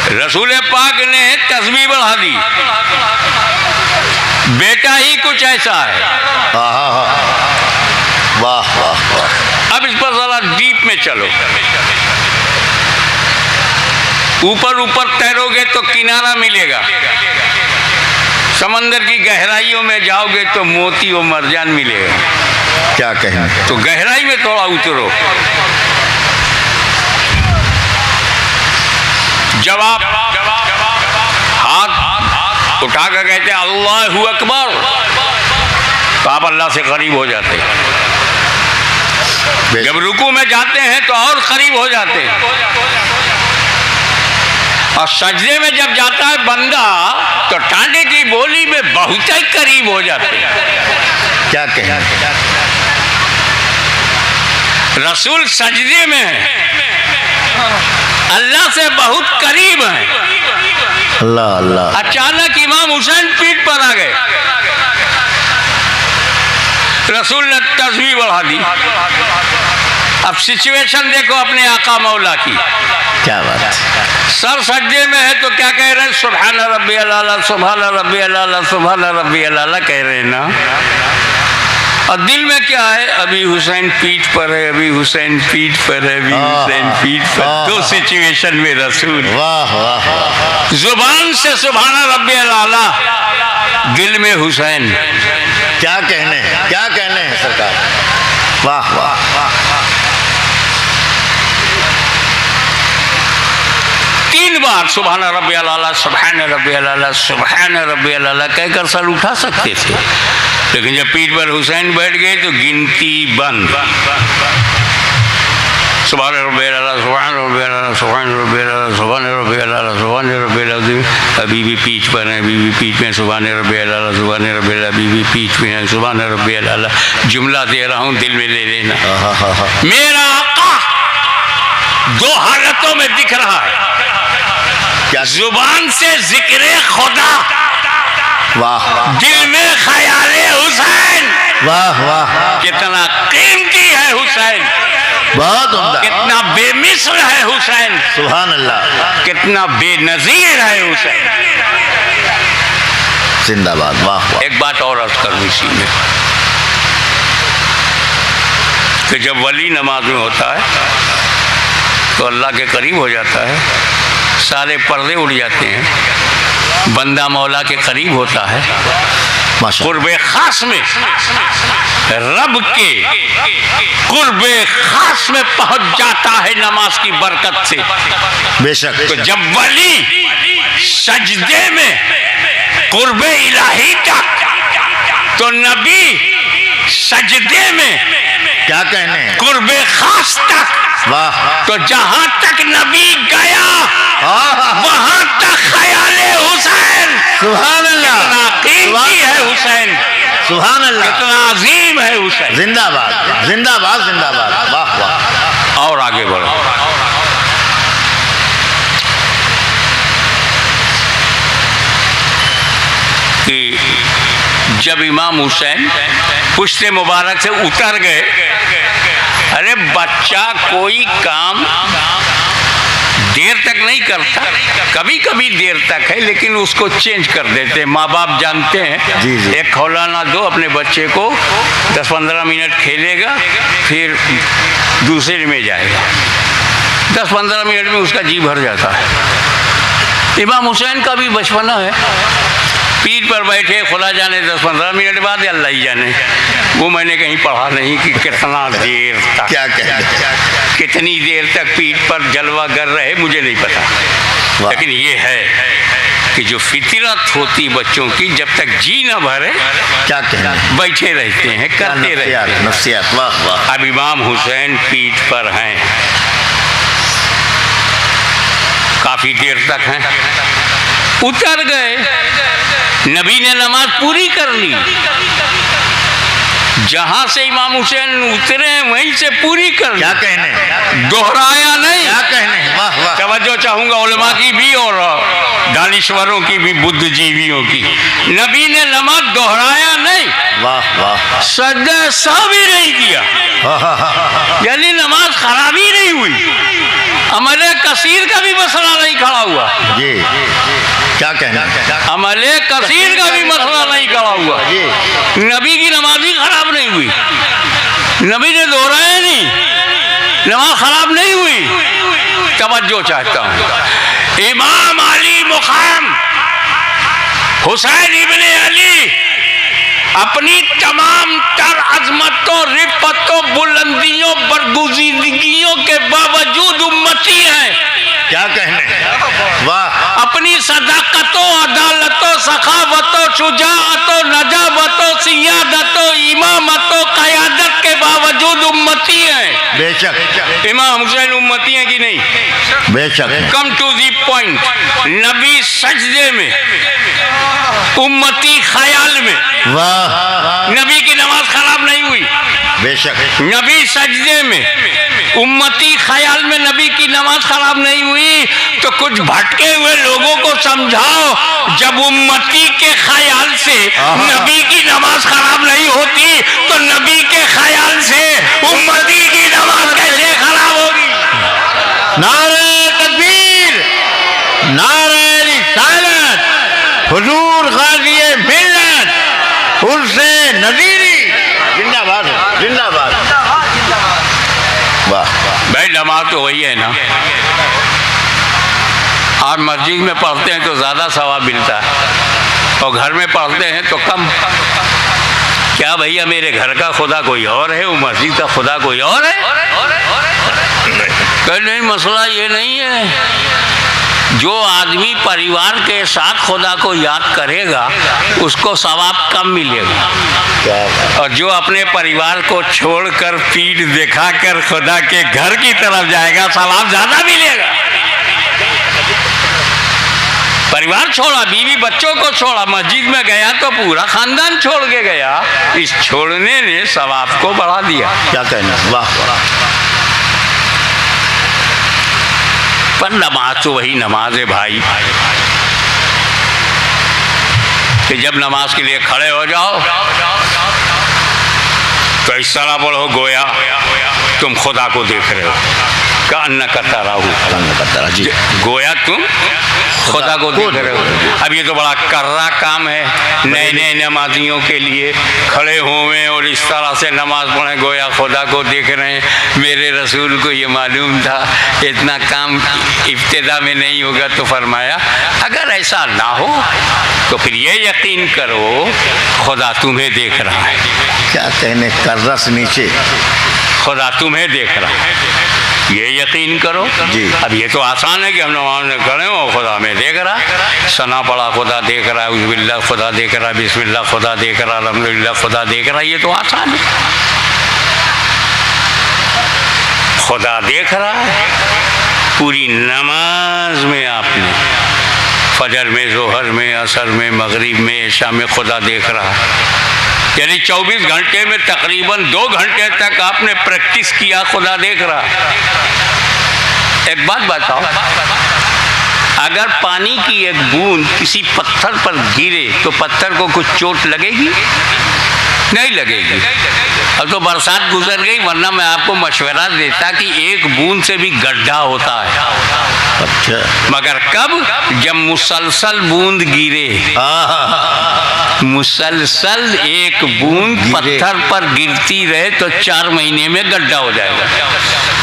रसूल पाक ने तस्बीह बढ़ा दी। बेटा ही कुछ ऐसा है। वाह वाह वाह। अब इस पर जरा डीप में चलो। ऊपर ऊपर तैरोगे तो किनारा मिलेगा, समंदर की गहराइयों में जाओगे तो मोती और मरजान मिलेगा। क्या कहें? तो गहराई में थोड़ा उतरो। जब आप हाथ उठाकर कहते हैं अल्लाहु अकबर, तो आप अल्लाह से करीब हो जाते हैं। जब रुकू में जाते हैं तो और करीब हो जाते हैं। और सजदे में जब जाता है बंदा तो टांडे की बोली में बहुत ही करीब हो जाते हैं। क्या कहें? रसूल सजदे में है, अल्लाह से बहुत करीब है। अल्लाह अल्लाह। अचानक इमाम हुसैन पीठ पर आ गए। रसूल ने तस्बीह बढ़ा दी। अब सिचुएशन देखो अपने आका मौला की। क्या बात। सर सजदे में है तो क्या कह रहे हैं? सुभान रब्बियल आला, सुभान रब्बियल आला, सुभान रब्बियल आला कह रहे हैं ना। और दिल में क्या है? अभी हुसैन पीठ पर है, अभी हुसैन पीठ पर है, अभी हुसैन पीठ पर। दो सिचुएशन में रसूल। वाह वाह। जुबान से सुभान रब्बियल आला, दिल में हुसैन। क्या कहने हैं सरकार। वाह वाह। 3 बार सुभान रब्बियल आला, सुभान रब्बियल आला, सुभान रब्बियल आला कहकर सर उठा सकते थे, लेकिन जब पीठ पर हुसैन बैठ गए तो गिनती बंद। सुभान रब्बियल आला, सुभान रब्बियल आला, सुभान रब्बियल आला, सुभान रब्बियल आला, सुभान रब्बियल आला। अभी भी पीठ पर हैं, अभी भी पीठ में सुभान रब्बियल आला, सुभान रब्बियल आला, अभी भी पीठ में हैं, सुभान रब्बियल आला। जुमला दे रहा हूँ, दिल में ले लेना। मेरा आका 2 हालतों में दिख रहा है। क्या? जुबान से जिक्र खुदा, वाह। दिल में ख्याले हुसैन। वाह वाह। कितना कीमती है हुसैन, बहुत उम्दा। कितना बेमिसल है हुसैन, सुभान अल्लाह। कितना बेनजीर है हुसैन। जिंदाबाद। वाह वाह। एक बात और अर्ज करूं इसी में कि जब वली नमाज में होता है तो अल्लाह के करीब हो जाता है, सारे पर्दे उड़ जाते हैं, बंदा मौला के करीब होता है। कुर्बे खास में, रब के कुर्बे खास में पहुंच जाता है नमाज की बरकत से। बेशक। तो जब वली सजदे में कुर्बे इलाही तक, तो नबी सजदे में क्या कहने हैं? कुर्बे खास तक। वाह। तो जहां तक नबी गया वहां तक ख्याले हुसैन। सुभान अल्लाह। कितना कीमती है हुसैन, सुभान अल्लाह। कितना अजीम है हुसैन। जिंदाबाद जिंदाबाद जिंदाबाद। वाह वाह। और आगे बढ़ो। कि जब इमाम हुसैन पुश्ते मुबारक से उतर गए, अरे बच्चा कोई काम देर तक नहीं करता, कभी कभी देर तक है, लेकिन उसको चेंज कर देते। माँ बाप जानते हैं। जी जी। एक खौलाना दो अपने बच्चे को, 10-15 मिनट खेलेगा, फिर दूसरे में जाएगा। 10-15 मिनट में उसका जी भर जाता है। इमाम हुसैन का भी बचपना है, पीठ पर बैठे, खुला जाने 10-15 मिनट बाद अल्लाह ही जाने। वो मैंने कहीं पढ़ा नहीं कि कितना देर तक, क्या कहते, कितनी देर तक पीठ पर जलवा कर रहे, मुझे नहीं पता। लेकिन ये है कि जो फितरत होती बच्चों की, जब तक जी न भरे क्या कहते, बैठे रहते हैं, करते रहते हैं नफ्सियात। वाह वाह। अब इमाम हुसैन पीठ पर हैं, काफी देर तक हैं, उतर गए, नबी ने नमाज पूरी कर ली। जहां से इमाम हुसैन उतरे वहीं से पूरी कर ली। क्या कहने, दोहराया नहीं। क्या कहने। वाह वाह। तवज्जो चाहूंगा उलमा की भी और दानिश्वरों की भी, बुद्धिजीवियों की। नबी ने नमाज दोहराया नहीं। वाह वाह। सजदा सह भी नहीं किया, यानी नमाज खराब ही नहीं हुई। अमल कसीर का भी मसला नहीं खड़ा हुआ जी, क्या कहना है? अमले कसीर का भी मसला नहीं खड़ा हुआ जी, नबी की नमाज ही खराब नहीं हुई, नबी ने दोहराया नहीं, नमाज खराब नहीं हुई। तवज्जो चाहता हूँ, इमाम अली मुकाम हुसैन इब्ने अली अपनी तमाम तर अजमतों, रिफतों, बुलंदियों, बरगुज़ीदगियों के बावजूद उम्मती हैं। क्या कहने? वाह, अपनी सदाकतों, अदालतों, सखावतों, शुजाअतों, नजाबतों, सियादतों, इमामतों, क़यादत के बावजूद उम्मती हैं। बेशक, इमाम हुसैन उम्मती हैं कि नहीं? बेशक। Come to the point. नबी सजदे में, उम्मती ख्याल में। वाह, नबी की नमाज खराब नहीं हुई। बेशक। नबी सजदे में, उम्मती ख्याल में नबी की नमाज खराब नहीं हुई। तो कुछ भटके हुए लोगों को समझाओ, जब उम्मती के ख्याल से नबी की नमाज खराब नहीं होती तो नबी के ख्याल से उम्मती की नमाज कैसे खराब होगी? नारे तकबीर, नारे रिसालत, हुजूर गाज़ी मिल्लत, उर्से नज़ीरी, जिंदाबाद, जिंदाबाद। वाह, भाई नमाज तो वही है ना, आप मस्जिद में पढ़ते हैं तो ज़्यादा सवाब मिलता है और घर में पढ़ते हैं तो कम। क्या भैया मेरे घर का खुदा कोई और है, वो मस्जिद का खुदा कोई और है? नहीं, मसला ये नहीं है। जो आदमी परिवार के साथ खुदा को याद करेगा उसको सवाब कम मिलेगा, और जो अपने परिवार को छोड़कर पीठ दिखाकर खुदा के घर की तरफ जाएगा सवाब ज़्यादा मिलेगा। परिवार छोड़ा, बीवी बच्चों को छोड़ा, मस्जिद में गया तो पूरा खानदान छोड़ के गया। इस छोड़ने ने सवाब को बढ़ा दिया। क्या कहना? वाह, पर नमाज तो वही नमाज है भाई, कि जब नमाज के लिए खड़े हो जाओ तो इस तरह पढ़ो गोया तुम खुदा को देख रहे हो, का अन्ना करता रहूँ, जी, गोया तुम खुदा को देख रहे हो। अब ये तो बड़ा कर्रा काम है नए नए नमाजियों के लिए, खड़े हुए और इस तरह से नमाज पढ़ें गोया खुदा को देख रहे हैं। मेरे रसूल को ये मालूम था इतना काम इब्तिदा में नहीं होगा, तो फरमाया अगर ऐसा ना हो तो फिर ये यकीन करो खुदा तुम्हें देख रहा है। क्या कहने? कर्रस नीचे, खुदा तुम्हें देख रहा है, ये यकीन करो जी। अब ये तो आसान है कि हम नमाज में खड़े हो खुदा में देख रहा है, सना पड़ा खुदा देख रहा है, उज़्बिल्लाह खुदा देख रहा है, बिस्मिल्लाह खुदा देख रहा है, अल्हम्दुलिल्लाह खुदा देख रहा है, ये तो आसान है। खुदा देख रहा है पूरी नमाज में, आपने फजर में, जोहर में, असर में, मगरिब में, इशा में खुदा देख रहा है। यानी 24 घंटे में तकरीबन 2 घंटे तक आपने प्रैक्टिस किया, खुदा देख रहा है। एक बात बताओ, अगर पानी की एक बूंद किसी पत्थर पर गिरे तो पत्थर को कुछ चोट लगेगी? नहीं लगेगी। अब तो बरसात गुजर गई, वरना मैं आपको मशवरा देता कि एक बूंद से भी गड्ढा होता है। अच्छा, मगर कब? जब मुसलसल बूंद गिरे, मुसलसल एक बूंद पत्थर पर गिरती रहे तो 4 महीने में गड्ढा हो जाएगा।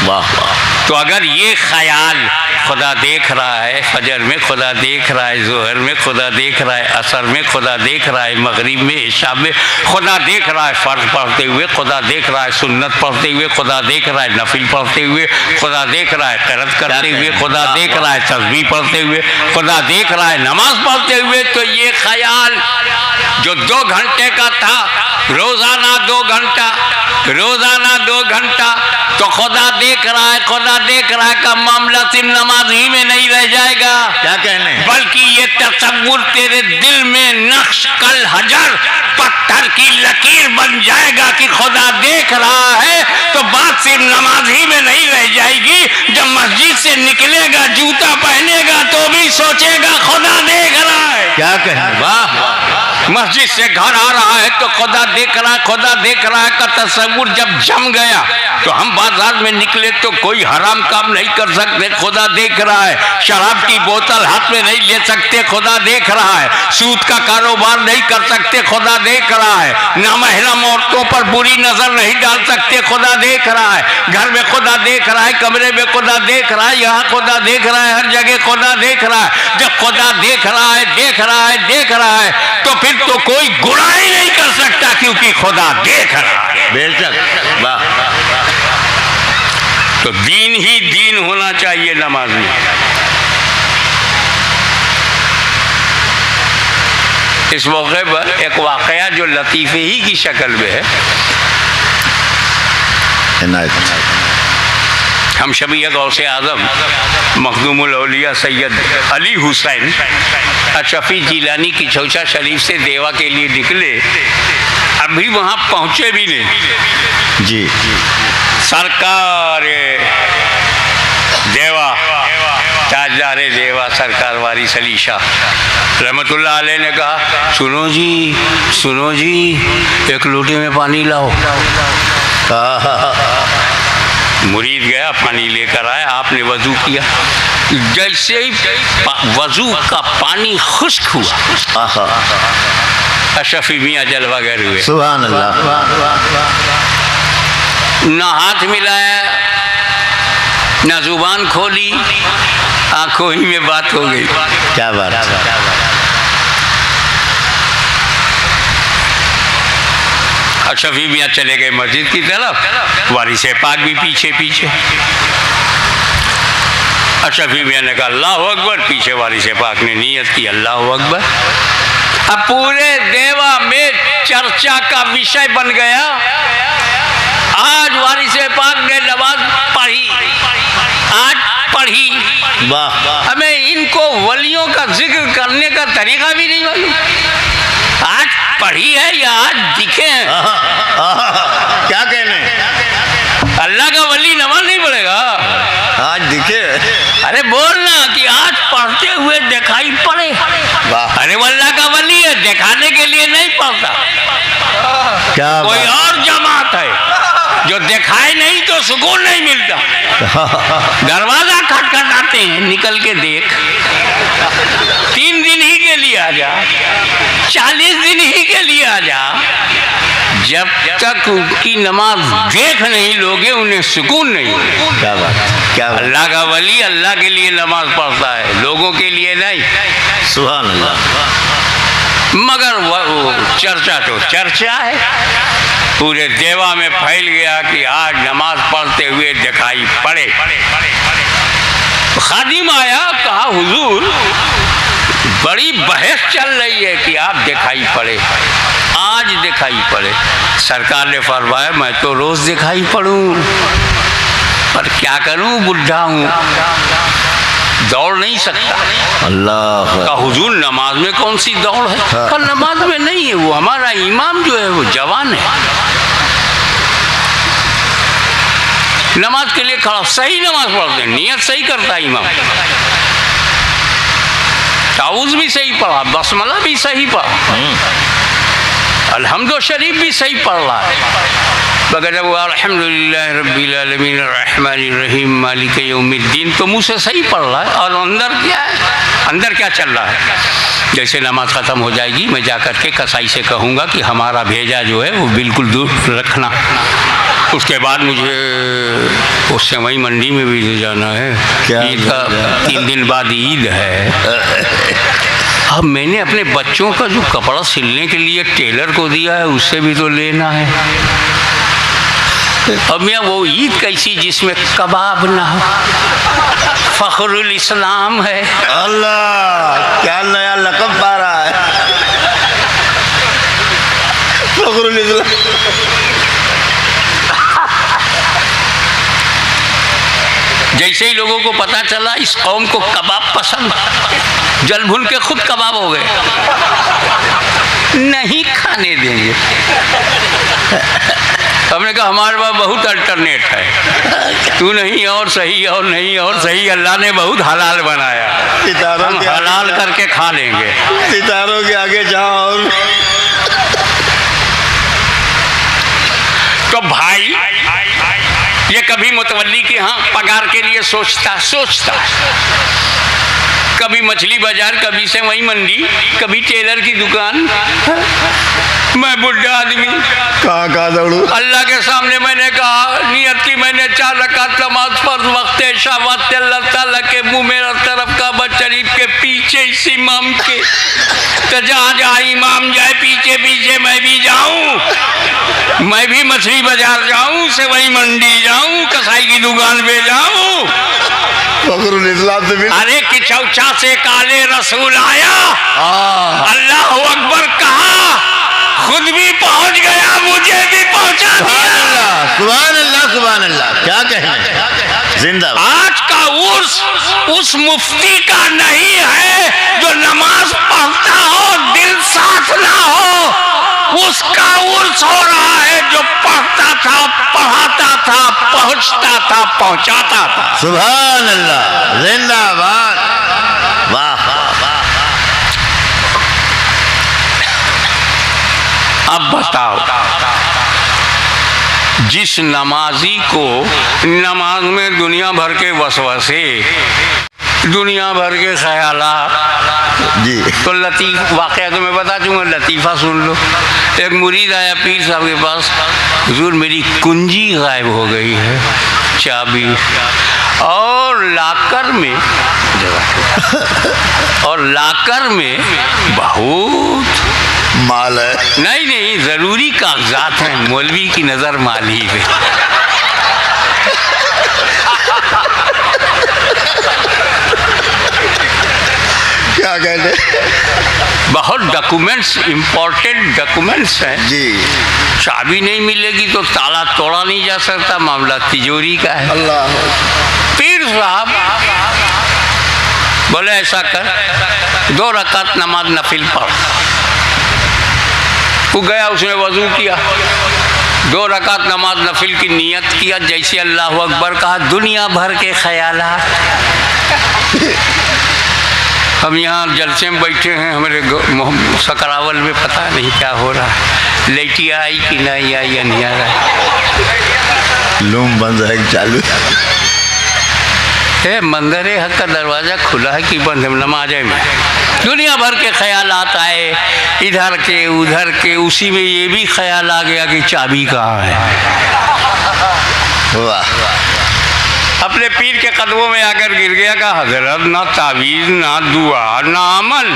वाह वाह। तो अगर ये ख्याल खुदा देख रहा है, फजर में खुदा देख रहा है, जोहर में खुदा देख रहा है, असर में खुदा देख रहा है, मगरिब में, इशा में खुदा देख रहा है, फ़र्ज़ पढ़ते हुए खुदा देख रहा है, सुन्नत पढ़ते हुए खुदा देख रहा है, नफिल पढ़ते हुए खुदा देख रहा है, क़िरात करते हुए खुदा देख रहा है, तस्बीह पढ़ते हुए खुदा देख रहा है, नमाज पढ़ते हुए, तो ये ख्याल जो 2 घंटे का था, रोज़ाना 2 घंटा, रोज़ाना 2 घंटा, तो खुदा देख रहा है, खुदा देख रहा है का मामला सिर्फ नमाज ही में नहीं रह जाएगा। क्या कहने? बल्कि ये तसव्वुर तेरे दिल में नक्श कल हजर पत्थर की लकीर बन जाएगा कि खुदा देख रहा है। तो बात सिर्फ नमाज ही में नहीं रह जाएगी, जब मस्जिद से निकलेगा, जूता पहनेगा तो भी सोचेगा खुदा देख रहा है। क्या कहने? वाह, मस्जिद से घर आ रहा है तो खुदा देख रहा है, खुदा देख रहा है का तस्वुर जब जम गया तो हम बाजार में निकले तो कोई हराम काम नहीं कर सकते, खुदा देख रहा है। शराब की बोतल हाथ में नहीं ले सकते, खुदा देख रहा है। सूद का कारोबार नहीं कर सकते, खुदा देख रहा है। नामहरम औरतों पर बुरी नजर नहीं डाल सकते, खुदा देख रहा है। घर में खुदा देख रहा है, कमरे में खुदा देख रहा है, यहाँ खुदा देख रहा है, हर जगह खुदा देख रहा है। जब खुदा देख रहा है, देख रहा है, देख रहा है तो फिर तो कोई गुनाह ही नहीं कर सकता, क्योंकि खुदा देख रहा है। बेशक, वाह। तो दीन ही दीन होना चाहिए नमाज में। इस मौके पर एक वाकया जो लतीफ़े ही की शक्ल में है। हम शबीह गौसे आज़म मखदूमुल औलिया सैयद अली हुसैन अशरफी जिलानी की चौचा शरीफ से देवा के लिए निकले, अभी वहाँ पहुँचे भी नहीं जी। सरकार देवा, ताजदार देवा सरकार वारिस अली शाह रहमतुल्लाह अलैह ने कहा, सुनो जी, एक लोटे में पानी लाओ। मुरीद गया, पानी लेकर आया, आपने वजू किया। जैसे ही वजू का पानी खुश्क हुआ, अशरफी मियाँ जलवागर हुए। सुभान अल्लाह। ना हाथ मिलाया, ना जुबान खोली, आंखों ही में बात हो गई। क्या बात। अशरफी मियाँ चले गए मस्जिद की तरफ, वारिस पाक भी पीछे पीछे। अशरफी मियाँ ने कहा अल्लाह अकबर, पीछे वारिस पाक ने नियत की अल्लाह अकबर। अब पूरे देवा में चर्चा का विषय बन गया, आज वारिस पाक ने नमाज पढ़ी, आज पढ़ी। वाह। हमें इनको वलियों का जिक्र करने का तरीका भी नहीं मालूम। आज पढ़ी है या आज दिखे हैं? क्या कहने, अल्लाह का वली नमाज नहीं पढ़ेगा, आज दिखे। अरे बोलना कि आज पढ़ते हुए दिखाई पड़े। अरे वो अल्लाह का वली है, दिखाने के लिए नहीं पढ़ता। क्या कोई और जमात है जो दिखाए नहीं तो सुकून नहीं मिलता। दरवाजा खटखटाते हैं, निकल के देख। 3 दिन ही के लिए आ जा, 40 दिन ही के लिए आ जा। जब तक उनकी नमाज देख नहीं लोगे उन्हें सुकून नहीं। क्या बात। अल्लाह का वली अल्लाह के लिए नमाज पढ़ता है, लोगों के लिए नहीं। सुभान अल्लाह। मगर वो चर्चा तो चर्चा है, पूरे देवा में फैल गया कि आज नमाज पढ़ते हुए दिखाई पड़े। खादिम आया, कहा हुजूर बड़ी बहस चल रही है कि आप दिखाई पड़े, आज दिखाई पड़े। सरकार ने फरमाया मैं तो रोज दिखाई पड़ूं, पर क्या करूं, बुढ़ा हूं, दौड़ नहीं सकता। अल्लाह का हुजूर नमाज में कौन सी दौड़ है? हाँ। नमाज में नहीं है, वो हमारा इमाम जो है वो जवान है, नमाज के लिए खड़ा, सही नमाज पढ़ते हैं, नियत सही करता है इमाम, ताऊज़ भी सही पढ़ा, बसमला भी सही पढ़ा, अल्हम्दुलिल्लाह शरीफ भी सही पढ़ रहा है, बगैर वो अल्हम्दुलिल्लाह रब्बिल आलमीन अर्रहमानिर रहीम मालिक यौमिद्दीन तो मुँह से सही पढ़ रहा है। और अंदर क्या है, अंदर क्या चल रहा है? जैसे नमाज ख़त्म हो जाएगी मैं जा कर के कसाई से कहूँगा कि हमारा भेजा जो है वो बिल्कुल दूर रखना, उसके बाद मुझे उससे वही मंडी में भी जाना है, ईद का 3 दिन बाद ईद है। अब मैंने अपने बच्चों का जो कपड़ा सिलने के लिए टेलर को दिया है उससे भी तो लेना है। अब मैं वो ईद कैसी जिसमें कबाब ना हो, फखरुल इस्लाम है। अल्लाह क्या नया लक़ब पा रहा है, फखरुल इस्लाम। जैसे ही लोगों को पता चला इस कौम को कबाब पसंद, जल भुन के खुद कबाब हो गए, नहीं खाने देंगे। हमने कहा हमारे पास बहुत अल्टरनेट है, तू नहीं और सही और नहीं और सही, अल्लाह ने बहुत हलाल बनाया, हम हलाल करके खा लेंगे। सितारों के आगे जाओ। और तो भाई ये कभी मुतवल्ली के यहाँ पगार के लिए सोचता कभी मछली बाजार, कभी से वही मंडी, कभी टेलर की दुकान। मैं बुढ़ा आदमी कहाँ दौड़ू। अल्लाह के सामने मैंने कहा नियत की मैंने 4 रकात नमाज फर्ज वक्त शाबात अल्लाह ताला के मुंह मेरा तरफ काबा शरीफ के पीछे इस इमाम के, तो जहाँ इमाम जाए पीछे पीछे मैं भी जाऊं, मैं भी मछली बाजार जाऊं, से वही मंडी जाऊं, कसाई की दुकान पे जाऊं। इस्लाम से अरे कि चौचा से काले रसूल आया, अल्लाह अकबर कहा, खुद भी पहुंच गया, मुझे भी पहुंचा दिया। सुभान अल्लाह सुभान अल्लाह। क्या कहने जिंदाबाद। आज का उर्स उस मुफ्ती का नहीं है जो नमाज पढ़ता हो दिल साफ ना हो, उसका उर्स हो रहा है जो पढ़ता था, पढ़ाता था, पहुंचता था, पहुंचाता था। सुभान अल्लाह जिंदाबाद। वाह वाह। अब बताओ, जिस नमाजी को नमाज में दुनिया भर के वसवसे, दुनिया भर के ख्यालात जी, तो लतीफ वाक़या तो मैं बता दूंगा, लतीफ़ा सुन लो। एक मुरीद आया पीर साहब के पास, हुजूर मेरी कुंजी गायब हो गई है, चाबी, और लाकर में बहुत माल है। नहीं जरूरी कागजात हैं, मौलवी की नजर माली है। क्या कहते, बहुत डॉक्यूमेंट्स, इम्पोर्टेंट डॉक्यूमेंट्स हैं जी। चाबी नहीं मिलेगी तो ताला तोड़ा नहीं जा सकता, मामला तिजोरी का है। अल्लाह। पीर साहब बोले ऐसा कर, 2 रकात नमाज नफिल पढ़। वो गया, उसने वजू किया, 2 रकात नमाज नफिल की नियत किया, जैसे अल्लाह अकबर कहा, दुनिया भर के ख्यालात। हम यहाँ जलसे में बैठे हैं, हमारे सकरावल में पता नहीं क्या हो रहा है, लेटिया आई कि नहीं आई या नहीं आ रहा है, लूम बंद है चालू है, मंदिर हक का दरवाज़ा खुला है कि बंद है, नमाज़े में दुनिया भर के ख्यालात आए, इधर के उधर के, उसी में ये भी ख्याल आ गया कि चाबी कहाँ है। वाह। अपने पीर के कदमों में आकर गिर गया, कहा हजरत ना तावीज़ ना दुआ ना अमल।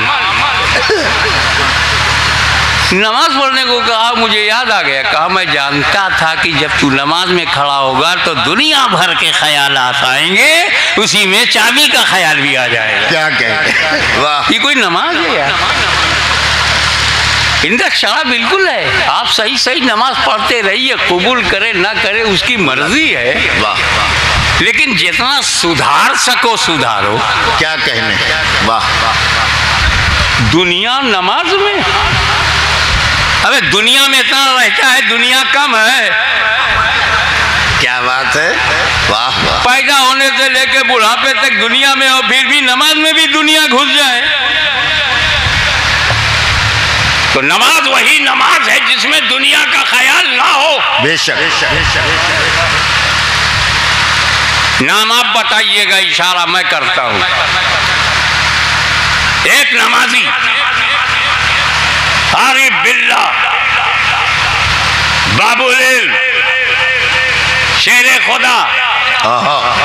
नमाज पढ़ने को कहा, मुझे याद आ गया, कहा मैं जानता था कि जब तू नमाज में खड़ा होगा तो दुनिया भर के ख्यालात आएंगे, उसी में चाबी का ख्याल भी आ जाएगा। क्या कहते, वाह। ये कोई नमाज है यार, इनका शरा बिल्कुल है। आप सही नमाज पढ़ते रहिए, कबूल करे ना करे उसकी मर्जी है, वाह। लेकिन जितना सुधार सको सुधारो। क्या कहने, वाह। दुनिया नमाज में, अबे दुनिया में इतना रहता है, दुनिया कम है। क्या बात है, वाह वाह। पैदा होने से लेके बुढ़ापे तक दुनिया में, और फिर भी नमाज में भी दुनिया घुस जाए। तो नमाज वही नमाज है जिसमें दुनिया का ख्याल ना हो। बेशक। नाम आप बताइएगा, इशारा मैं करता हूं। एक नमाजी आरिफ बिल्ला, बाबुल इल्म, शेर खुदा,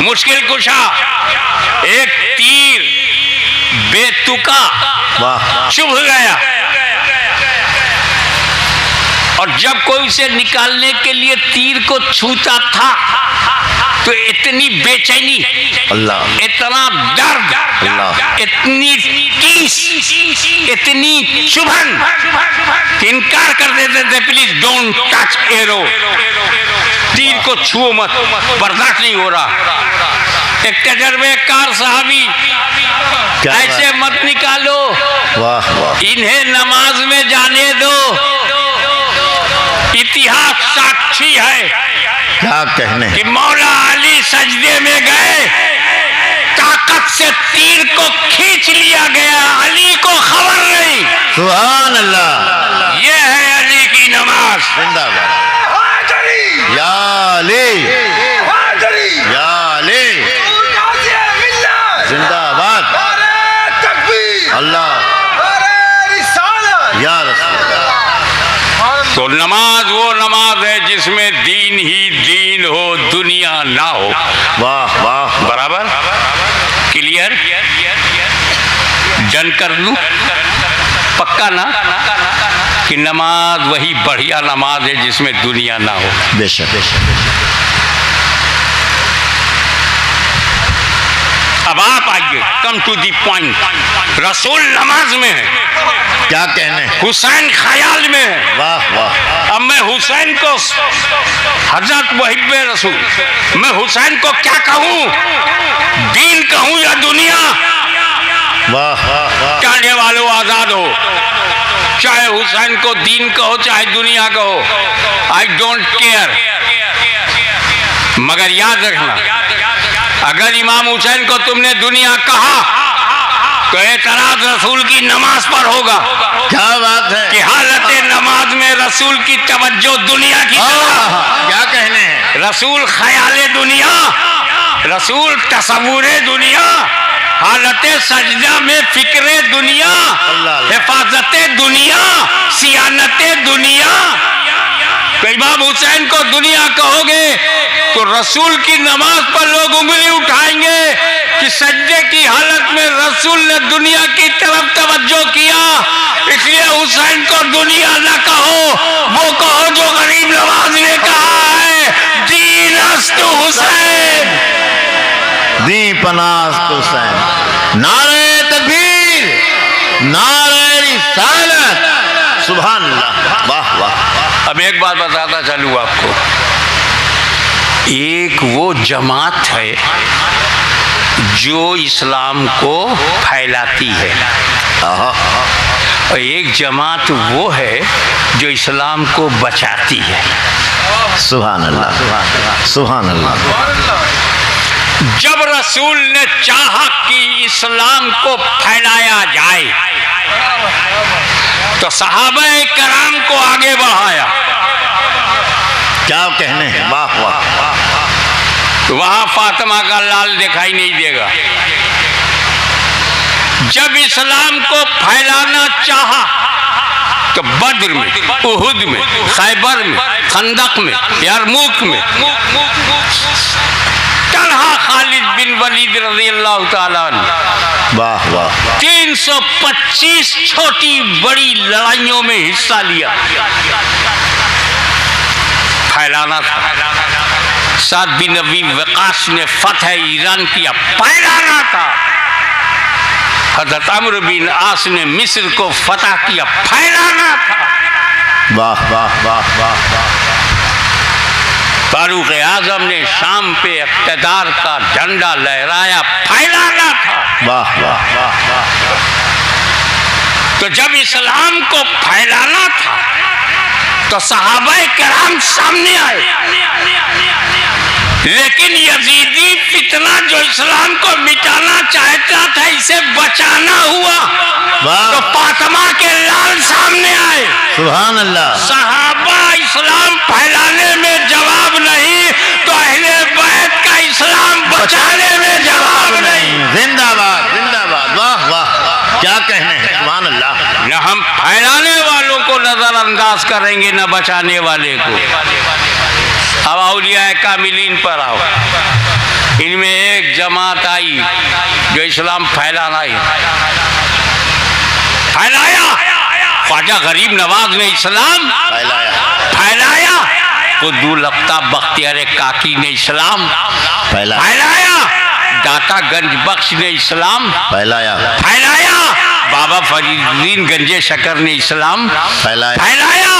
मुश्किल कुशा, एक तीर बेतुका चुभ गया, और जब कोई उसे निकालने के लिए तीर को छूता था तो इतनी बेचैनी, अल्लाह, इतना दर्द, अल्लाह, इतनी टीस, इतनी चुभन कि इनकार कर देते थे, प्लीज डोंट टच एरो, तीर को छुओ मत, बर्दाश्त नहीं हो रहा। एक तजर्बेकार साहबी, ऐसे मत निकालो, वाह वाह, इन्हें नमाज में जाने दो। इतिहास साक्षी है। क्या कहने कि मौला अली सजदे में गए, ताकत से तीर को खींच लिया गया, अली को खबर नहीं। सुभान अल्लाह। ये है अली की नमाज। जिंदाबाद या अली, या अली, जिंदाबाद अल्लाह या रसूल। तो नमाज वो नमाज है जिसमें दीन ही दीन हो, दुनिया ना हो। वाह वाह, बराबर, क्लियर, डन कर लूं, पक्का ना कि नमाज वही बढ़िया नमाज है जिसमें दुनिया ना हो। बेशक बेशक। अब आप आइए, कम टू दी पॉइंट। रसूल नमाज में है, क्या कहने, हुसैन ख्याल में है। वाह वाह। अब मैं हुसैन को, हजरत मुहिब्बे रसूल, मैं हुसैन को क्या कहूँ, दीन कहूँ या दुनिया? वाह वाह वाह। चाहने वालों आजाद हो, चाहे हुसैन को दीन कहो चाहे दुनिया कहो, आई डोंट केयर। मगर याद रखना, अगर इमाम हुसैन को तुमने दुनिया कहा तो एतराज रसूल की नमाज पर होगा। क्या बात है, कि हालत नमाज में रसूल की तवज्जो दुनिया की तरफ। क्या कहने हैं, रसूल ख्याले दुनिया, रसूल तसव्वुरे दुनिया, हालत सजदा में फिक्रे दुनिया, हिफाजत दुनिया, सियानत दुनिया। तो इमाम हुसैन को दुनिया कहोगे तो रसूल की नमाज पर लोग उंगली उठाएंगे कि सजदे की हालत में रसूल ने दुनिया की तरफ तवज्जो किया, इसलिए हुसैन को दुनिया न कहो, वो कहो जो गरीब नवाज ने कहा है, दीनस्तु हुसैन, दी पनास्त हुसैन। नारे तकबीर, नारे रिसालत, सुभान अल्लाह, वाह वाह। अब एक बात बताता चलूं आपको, एक वो जमात है जो इस्लाम को फैलाती है, और एक जमात वो है जो इस्लाम को बचाती है। सुभान अल्लाह, सुभान अल्लाह। जब रसूल ने चाहा कि इस्लाम को फैलाया जाए तो सहाबाए कराम को आगे बढ़ाया। क्या कहने हैं, वाह वाह। वहां फातिमा का लाल दिखाई नहीं देगा। जब इस्लाम को फैलाना चाहा तो बद्र में, उहुद में, खैबर में, खंदक में, यरमुक में, तलहा खालिद बिन वलीद रज़ी अल्लाह ताला अन्हु, वाह वाह, 325 छोटी बड़ी लड़ाइयों में हिस्सा लिया। फैलाना था। साद बिन अबी वक़ास ने फतह ईरान किया, फैलाना था। हज़रत अम्र बिन आस ने मिस्र को फतह किया, फैलाना था। वाह वाह वाह वाह। फारूक आजम ने शाम पे इक़्तिदार का झंडा लहराया, फैलाना था। वाह वाह वाह। तो जब इस्लाम को फैलाना था तो सहाबाए कराम सामने आए, लेकिन यजीदी फितना जो इस्लाम को मिटाना चाहता था, इसे बचाना हुआ तो फातिमा के लाल सामने आए। सुभान अल्लाह। सहाबा इस्लाम फैलाने में जवाब नहीं तो अहले बैत का इस्लाम बचाने में जवाब नहीं। जिंदाबाद जिंदाबाद, वाह वाह। क्या कहने हैं, सुभान अल्लाह। न हम फैलाने वालों को नजरअंदाज करेंगे न बचाने वाले को। अब औलिया कामिलीन पर आओ, इनमें एक जमात आई जो इस्लाम फैलाना ही फैलाया। ख्वाजा गरीब नवाज ने इस्लाम फैलाया। कुतुबुल अक़ताब बख्तियार काकी ने इस्लाम फैलाया। दाता गंज बख्श ने इस्लाम फैलाया। बाबा फरीदुद्दीन गंजे शकर ने इस्लाम फैलाया।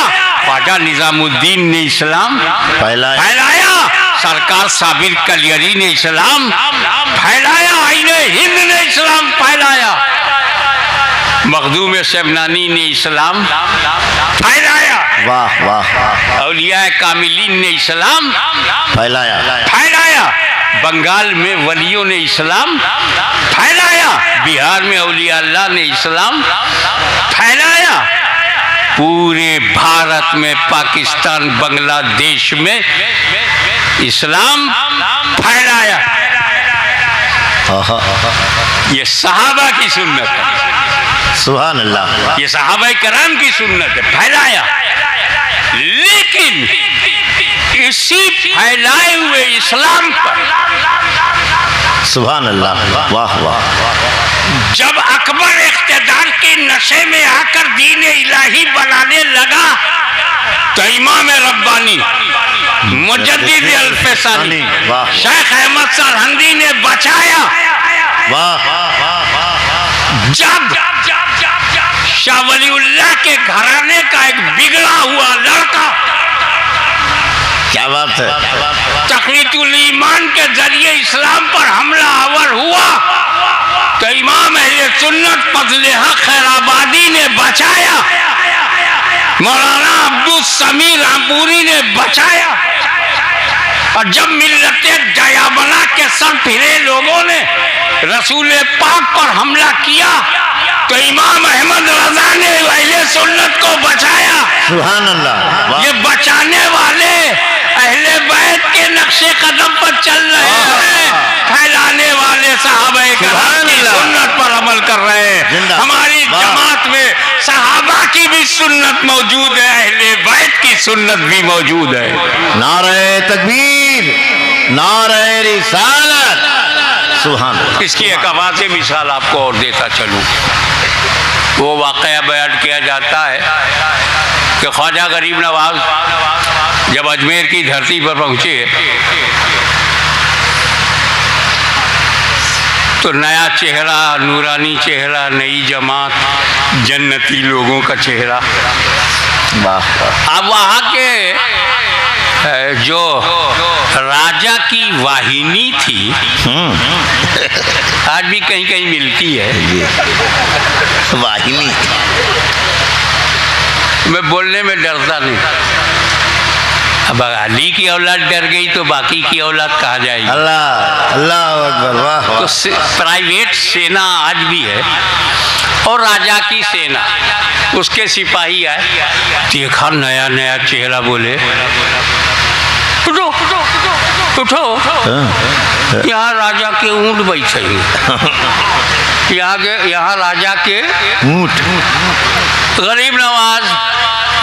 ख्वाजा निजामुद्दीन ने इस्लाम फैलाया। सरकार साबिर कलियरी ने इस्लाम फैलाया। आईने हिंद ने इस्लाम फैलाया। मखदूम शबनानी ने इस्लाम फैलाया। वाह वाह। औलिया कामिलीन ने इस्लाम फैलाया फैलाया, बंगाल में वलियों ने इस्लाम फैलाया, बिहार में औलिया अल्लाह ने इस्लाम फैलाया, पूरे भारत में, पाकिस्तान, बांग्लादेश में इस्लाम फैलाया। ये सहाबा की सुन्नत है, सुभान अल्लाह। ये सहाबा कराम की सुन्नत है, फैलाया। लेकिन इसी फैलाए हुए इस्लाम पर सुभान अल्लाह, वाह वाह। जब अकबर इख्तिदार के नशे में आकर दीन इलाही बनाने लगा तो इमाम रब्बानी मुजद्दिद अल-फैसानी शेख अहमद सरहंदी ने बचाया। वाह। जब शाह वलीउल्लाह के घराने का एक बिगड़ा हुआ लड़का, क्या बात है, तक़वीतुल ईमान के जरिए इस्लाम पर हमला आवर हुआ तो इमाम अहले सुन्नत फजले हक खैराबादी ने बचाया, मौलाना अब्दुल समीर रामपुरी ने बचाया। और जब मिल्लते जयाबना के सर फिरे लोगों ने रसूल पाक पर हमला किया तो इमाम अहमद रजा ने अहले सुन्नत को बचाया। सुभान अल्लाह। ये बचाने वाले अहले बैत के नक्शे कदम पर चल रहे हैं, फैलाने वाले सहाबा किराम की सुन्नत पर अमल कर रहे हैं। हमारी जमात में सहाबा की भी सुन्नत मौजूद है, अहले बैत की सुन्नत भी मौजूद है। नारे तकबीर, नारे रिसालत, सुभान। इसकी एक आवाज़ से मिसाल आपको और देता चलूँ। वो वाक़या बयान किया जाता है कि ख्वाजा गरीब नवाज जब अजमेर की धरती पर पहुँचे तो नया चेहरा, नूरानी चेहरा, नई जमात, जन्नती लोगों का चेहरा। अब वहाँ के जो राजा की वाहिनी थी, आज भी कहीं कहीं मिलती है वाहिनी, मैं बोलने में डरता नहीं। अब अली की औलाद डर गई तो बाकी की औलाद कहाँ जाएगी? अल्लाह अल्लाह अकबर, वाह। तो प्राइवेट सेना आज भी है और राजा की सेना, उसके सिपाही आए, देखा नया नया चेहरा, बोले उठो उठो, यहाँ राजा के ऊँट बैठे, यहाँ राजा के ऊँट। गरीब नवाज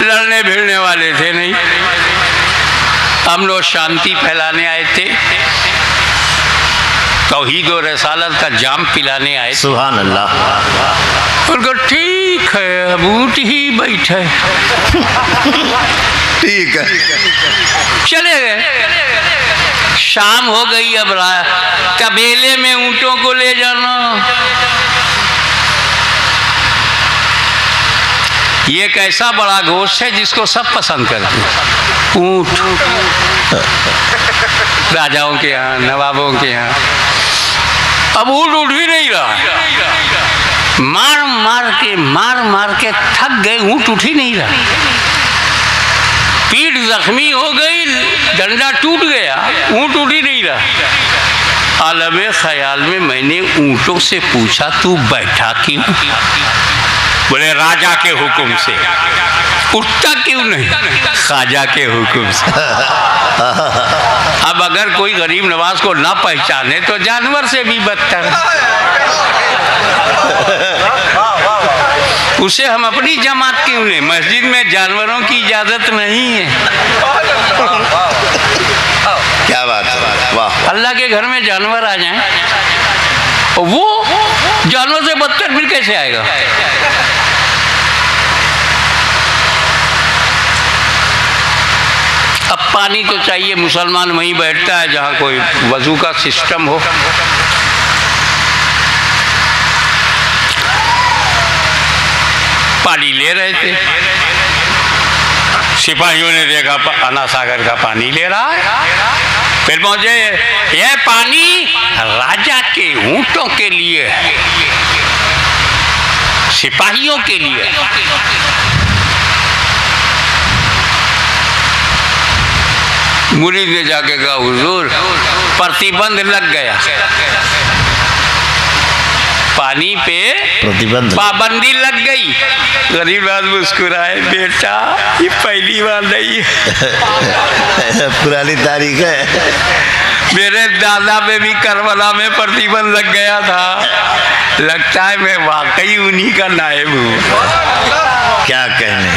लड़ने भिड़ने वाले थे नहीं, हम लोग शांति फैलाने आए थे, तौहीद और रसालत का जाम पिलाने आए। सुभान अल्लाह। उनको ठीक है, अब ऊँट ही बैठे, ठीक है, चले गए। शाम हो गई, अब तबेले में ऊँटों को ले जाना, ये एक ऐसा बड़ा गोश्त है जिसको सब पसंद करते हैं, ऊँट। राजाओं के यहाँ, नवाबों के यहाँ। अब ऊँट उठ भी नहीं रहा, मार मार के थक गए, ऊँट उठ ही नहीं रहा, पीठ जख्मी हो गई, डंडा टूट गया, ऊँट उठ ही नहीं रहा। आलमे ख्याल में मैंने ऊँटों से पूछा, तू बैठा क्यों? बोले राजा के हुक्म से। उठता क्यों नहीं? ख्वाजा के हुक्म से। अब अगर कोई गरीब नवाज को ना पहचाने तो जानवर से भी बदतर, उसे हम अपनी जमात क्यों लें? मस्जिद में जानवरों की इजाजत नहीं है। क्या बात है, वाह। अल्लाह के घर में जानवर आ जाएं, वो जानवर से बदतर फिर कैसे आएगा? अब पानी तो चाहिए, मुसलमान वहीं बैठता है जहाँ कोई वजू का सिस्टम हो। पानी ले रहे थे, सिपाहियों ने देखा अन्ना सागर का पानी ले रहा है, फिर पहुंचे, यह पानी राजा के ऊँटों के लिए है, सिपाहियों के लिए। मुरीद ने जाके कहा हुजूर प्रतिबंध लग गया, पानी पे प्रतिबंध, पाबंदी लग गई। गरीब आदमी मुस्कुराए, बेटा ये पहली बार नहीं है, पुरानी तारीख है। मेरे दादा पे भी करबला में प्रतिबंध लग गया था। लगता है मैं वाकई उन्हीं का नायब हूँ। क्या कहने।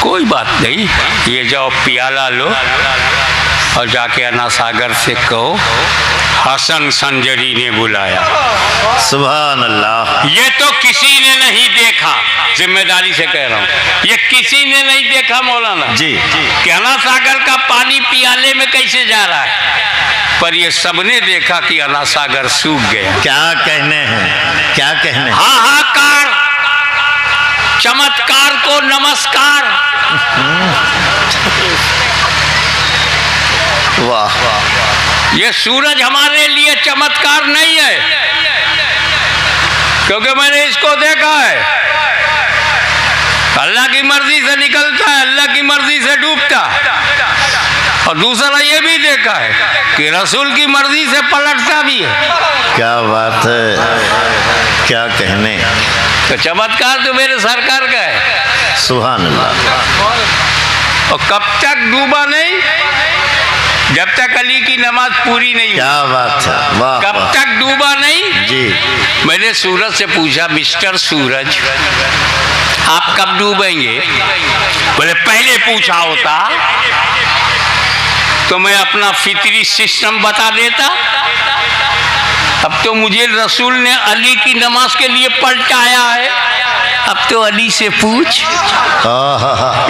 कोई बात नहीं, ये जाओ प्याला लो और जाके अन्ना सागर से कहो हसन संजरी ने बुलाया। सुभान अल्लाह। ये तो किसी ने नहीं देखा, जिम्मेदारी से कह रहा हूँ, ये किसी ने नहीं देखा मौलाना जी कि अन्ना सागर का पानी पियाले में कैसे जा रहा है, पर ये सबने देखा कि अन्ना सागर सूख गया। क्या कहने हैं, क्या कहने। हाहाकार, चमत्कार को नमस्कार। वाह। ये सूरज हमारे लिए चमत्कार नहीं है, क्योंकि मैंने इसको देखा है, अल्लाह की मर्जी से निकलता है, अल्लाह की मर्जी से डूबता है। और दूसरा ये भी देखा है कि रसूल की मर्जी से पलटता भी है। क्या बात है, क्या कहने। तो चमत्कार तो मेरे सरकार का है। सुभान अल्लाह। और कब तक डूबा नहीं, जब तक अली की नमाज पूरी नहीं। क्या बात है, वाह। कब तक डूबा नहीं जी। मैंने सूरज से पूछा, मिस्टर सूरज आप कब डूबेंगे? बोले पहले पूछा होता तो मैं अपना फितरी सिस्टम बता देता। अब तो मुझे रसूल ने अली की नमाज के लिए पलटाया है, अब तो अली से पूछ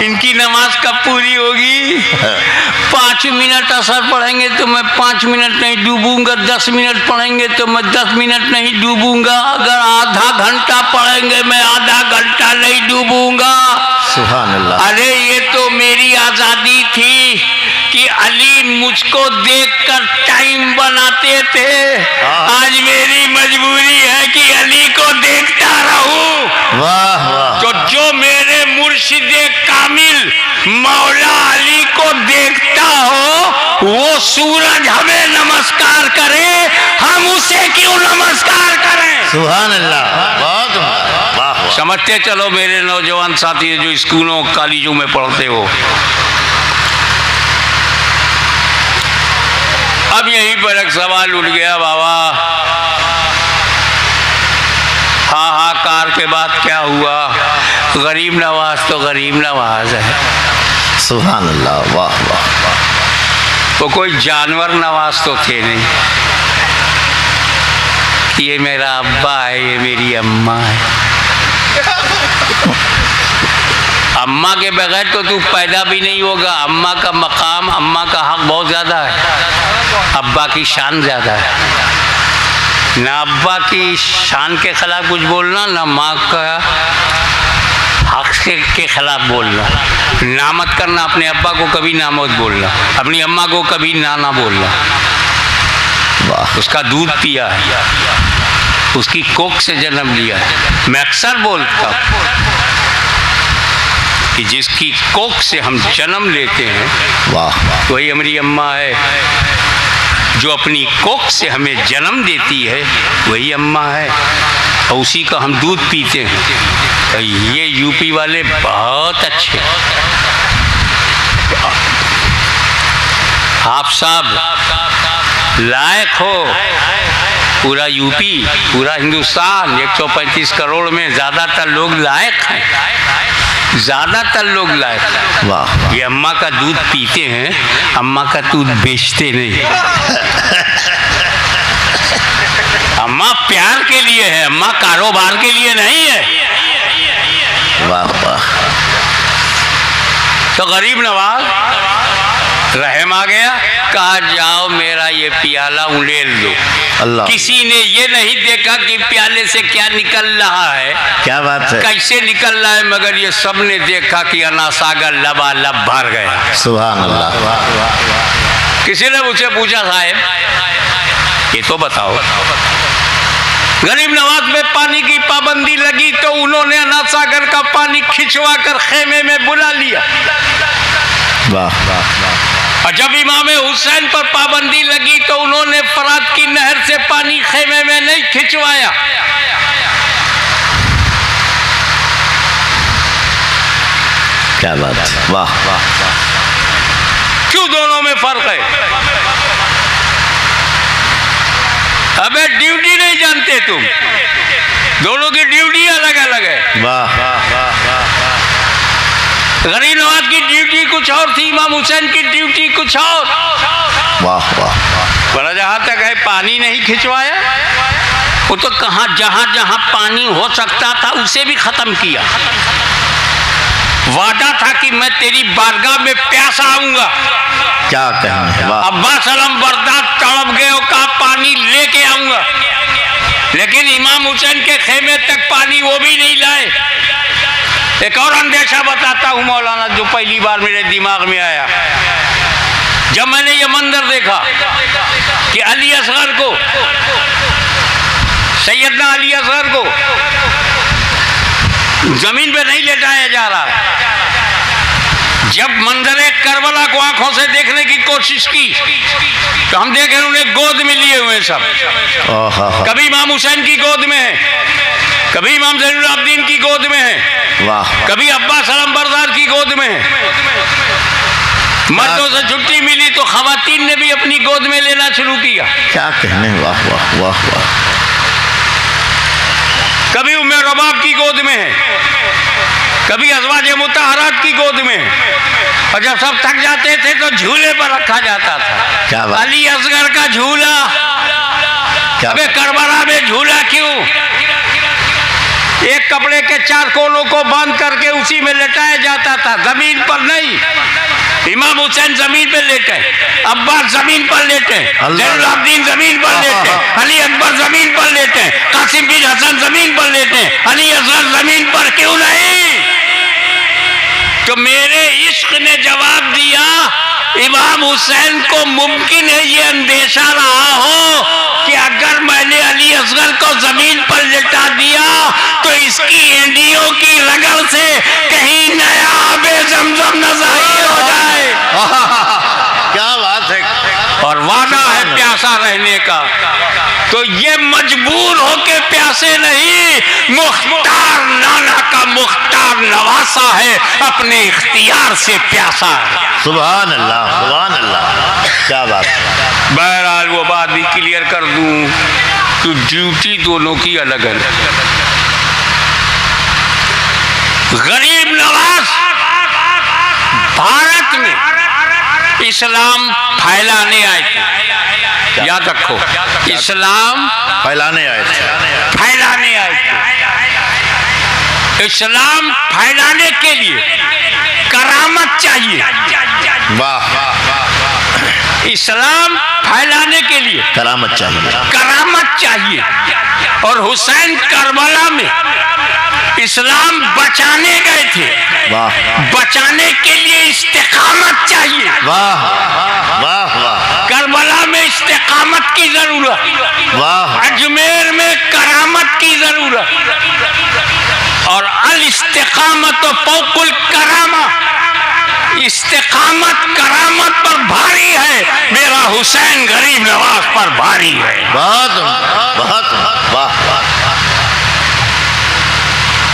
इनकी नमाज कब पूरी होगी। 5 मिनट असर पढ़ेंगे तो मैं 5 मिनट नहीं डूबूंगा, 10 मिनट पढ़ेंगे तो मैं 10 मिनट नहीं डूबूंगा, अगर आधा घंटा पढ़ेंगे मैं आधा घंटा नहीं डूबूंगा। सुभान अल्लाह। अरे ये तो मेरी आजादी थी कि अली मुझको देखकर टाइम बनाते थे, आज मेरी मजबूरी है कि अली को देखता रहूं। वाह वाह। तो जो मेरे मुर्शिदे कामिल मौला अली को देखता हो वो सूरज हमें नमस्कार करे, हम उसे क्यों नमस्कार करें। सुभान अल्लाह। बहुत वाह। समझते चलो मेरे नौजवान साथी जो स्कूलों कॉलेजों में पढ़ते हो। अब यहीं पर एक सवाल उठ गया बाबा, हाहाकार के बाद क्या हुआ? गरीब नवाज तो गरीब नवाज है। सुभान अल्लाह। वाह वाह। वो कोई जानवर नवाज तो थे नहीं कि ये मेरा अब्बा है, ये मेरी अम्मा है। अम्मा के बगैर तो तू पैदा भी नहीं होगा। अम्मा का मकाम, अम्मा का हक बहुत ज़्यादा है, अब्बा की शान ज़्यादा है। ना अब्बा की शान के खिलाफ कुछ बोलना, ना माँ का हक के खिलाफ बोलना। ना मत करना, अपने अब्बा को कभी ना मत बोलना, अपनी अम्मा को कभी ना बोलना। वाह। उसका दूध पिया है, उसकी कोख से जन्म लिया है। मैं अक्सर बोलता हूँ कि जिसकी कोख से हम जन्म लेते हैं वाह वही हमारी अम्मा है, जो अपनी कोख से हमें जन्म देती है वही अम्मा है, और उसी का हम दूध पीते हैं। तो ये यूपी वाले बहुत अच्छे। आप सब लायक हो, पूरा यूपी, पूरा हिंदुस्तान 135 करोड़ में ज़्यादातर लोग लायक हैं, ज़्यादातर लोग लायक हैं। वाह। ये अम्मा का दूध पीते हैं, अम्मा का दूध बेचते नहीं। अम्मा प्यार के लिए है, अम्मा कारोबार के लिए नहीं है। वाह वाह। तो गरीब नवाज रहम आ गया, कहा जाओ मेरा ये प्याला उड़ेल लो। अल्लाह। किसी ने ये नहीं देखा कि प्याले से क्या निकल रहा है, क्या बात है। कैसे निकल रहा है, मगर ये सब ने देखा कि अन्ना सागर लबालब भर गया। सुभान अल्लाह। किसी ने मुझसे पूछा साहब ये तो बताओ गरीब नवाज में पानी की पाबंदी लगी तो उन्होंने अना सागर का पानी खिंचवा कर खेमे में बुला लिया। वाह वाह वाह। और जब इमाम हुसैन पर पाबंदी लगी तो उन्होंने फरात की नहर से पानी खेमे में नहीं खिंचवाया। क्या बात है, वाह वाह। क्यों दोनों में फर्क है? अबे ड्यूटी नहीं जानते तुम, दोनों की ड्यूटी अलग अलग है। वाह वाह वाह। गरीब नवाज की ड्यूटी कुछ और थी, इमाम हुसैन की ड्यूटी कुछ और। वाह वाह। बोला जहां तक है पानी नहीं खिंचवाया, वो तो कहां जहां जहां पानी हो सकता था उसे भी खत्म किया। वादा था कि मैं तेरी बारगाह में प्यासा आऊंगा। क्या कहने, वाह। अब्बास अलम बर्दाश्त तड़प गए और कहा पानी लेके आऊंगा, लेकिन इमाम हुसैन के खेमे तक पानी वो भी नहीं लाए। एक और अंदेशा बताता हूं मौलाना, जो पहली बार मेरे दिमाग में आया जब मैंने ये मंजर देखा कि अली असगर को, सैयदना अली असगर को जमीन पे नहीं लेटाया जा रहा। जब मंजरे करबला को आंखों से देखने की कोशिश की तो हम देखे उन्हें गोद में लिए हुए सब। कभी इमाम हुसैन की गोद में है, कभी इमाम ज़ैनुल आबिदीन की गोद में है, वाह। कभी अब्बास अलम बरदार की गोद में है। मर्दों से छुट्टी मिली तो खवातीन ने भी अपनी गोद में लेना शुरू किया। क्या कहने, वाह वाह वाह वाह। कभी उम्मे रबाब की गोद में है, कभी अज़वाज मुतहरात की गोद में है। और जब सब थक जाते थे तो झूले पर रखा जाता था। क्या बात। अली असगर का झूला। अबे करबला में झूला क्यों? एक कपड़े के 4 कोनों को बांध करके उसी में लेटाया जाता था, जमीन पर नहीं। इमाम हुसैन जमीन पर लेटे, अब्बास जमीन पर लेटे, ज़ैनुल आबिदीन जमीन पर लेटे, अली अकबर जमीन पर लेटे, कासिम बिन हसन जमीन पर लेटे, अली असगर जमीन पर क्यों नहीं? तो मेरे इश्क ने जवाब दिया, इमाम हुसैन को मुमकिन है ये अंदेशा रहा हो कि अगर मैंने अली असगर को जमीन पर लेटा दिया तो इसकी एंडियों की रगड़ से कहीं नया आबे जमजम न ज़ाहिर हो जाए। क्या बात है। और वादा है प्यासा रहने का, तो ये मजबूर होके प्यासे नहीं, मुख्तार नाना का मुख्तार नवासा है, अपने इख्तियार से प्यासा है। सुभान अल्लाह, सुभान अल्लाह। क्या बात। बहरहाल वो बात भी क्लियर कर दूं कि ड्यूटी दोनों की अलग अलग। गरीब नवाज भारत में इस्लाम फैलाने आए थे, याद रखो, इस्लाम फैलाने आए थे। फैलाने आए थे। इस्लाम फैलाने के लिए करामत चाहिए। वाह। इस्लाम फैलाने के लिए करामत चाहिए, करामत चाहिए। और हुसैन करबला में इस्लाम बचाने गए थे, वाह। बचाने के लिए इस्तिकामत चाहिए। वाह वाह वाह। करबला में इस्तिकामत की जरूरत, वाह। अजमेर में करामत की जरूरत। और अल इस्तिकामत फौकुल करामा, इस्तिकामत करामत पर भारी है, मेरा हुसैन गरीब नवाज पर भारी है। बहुत बहुत वाह।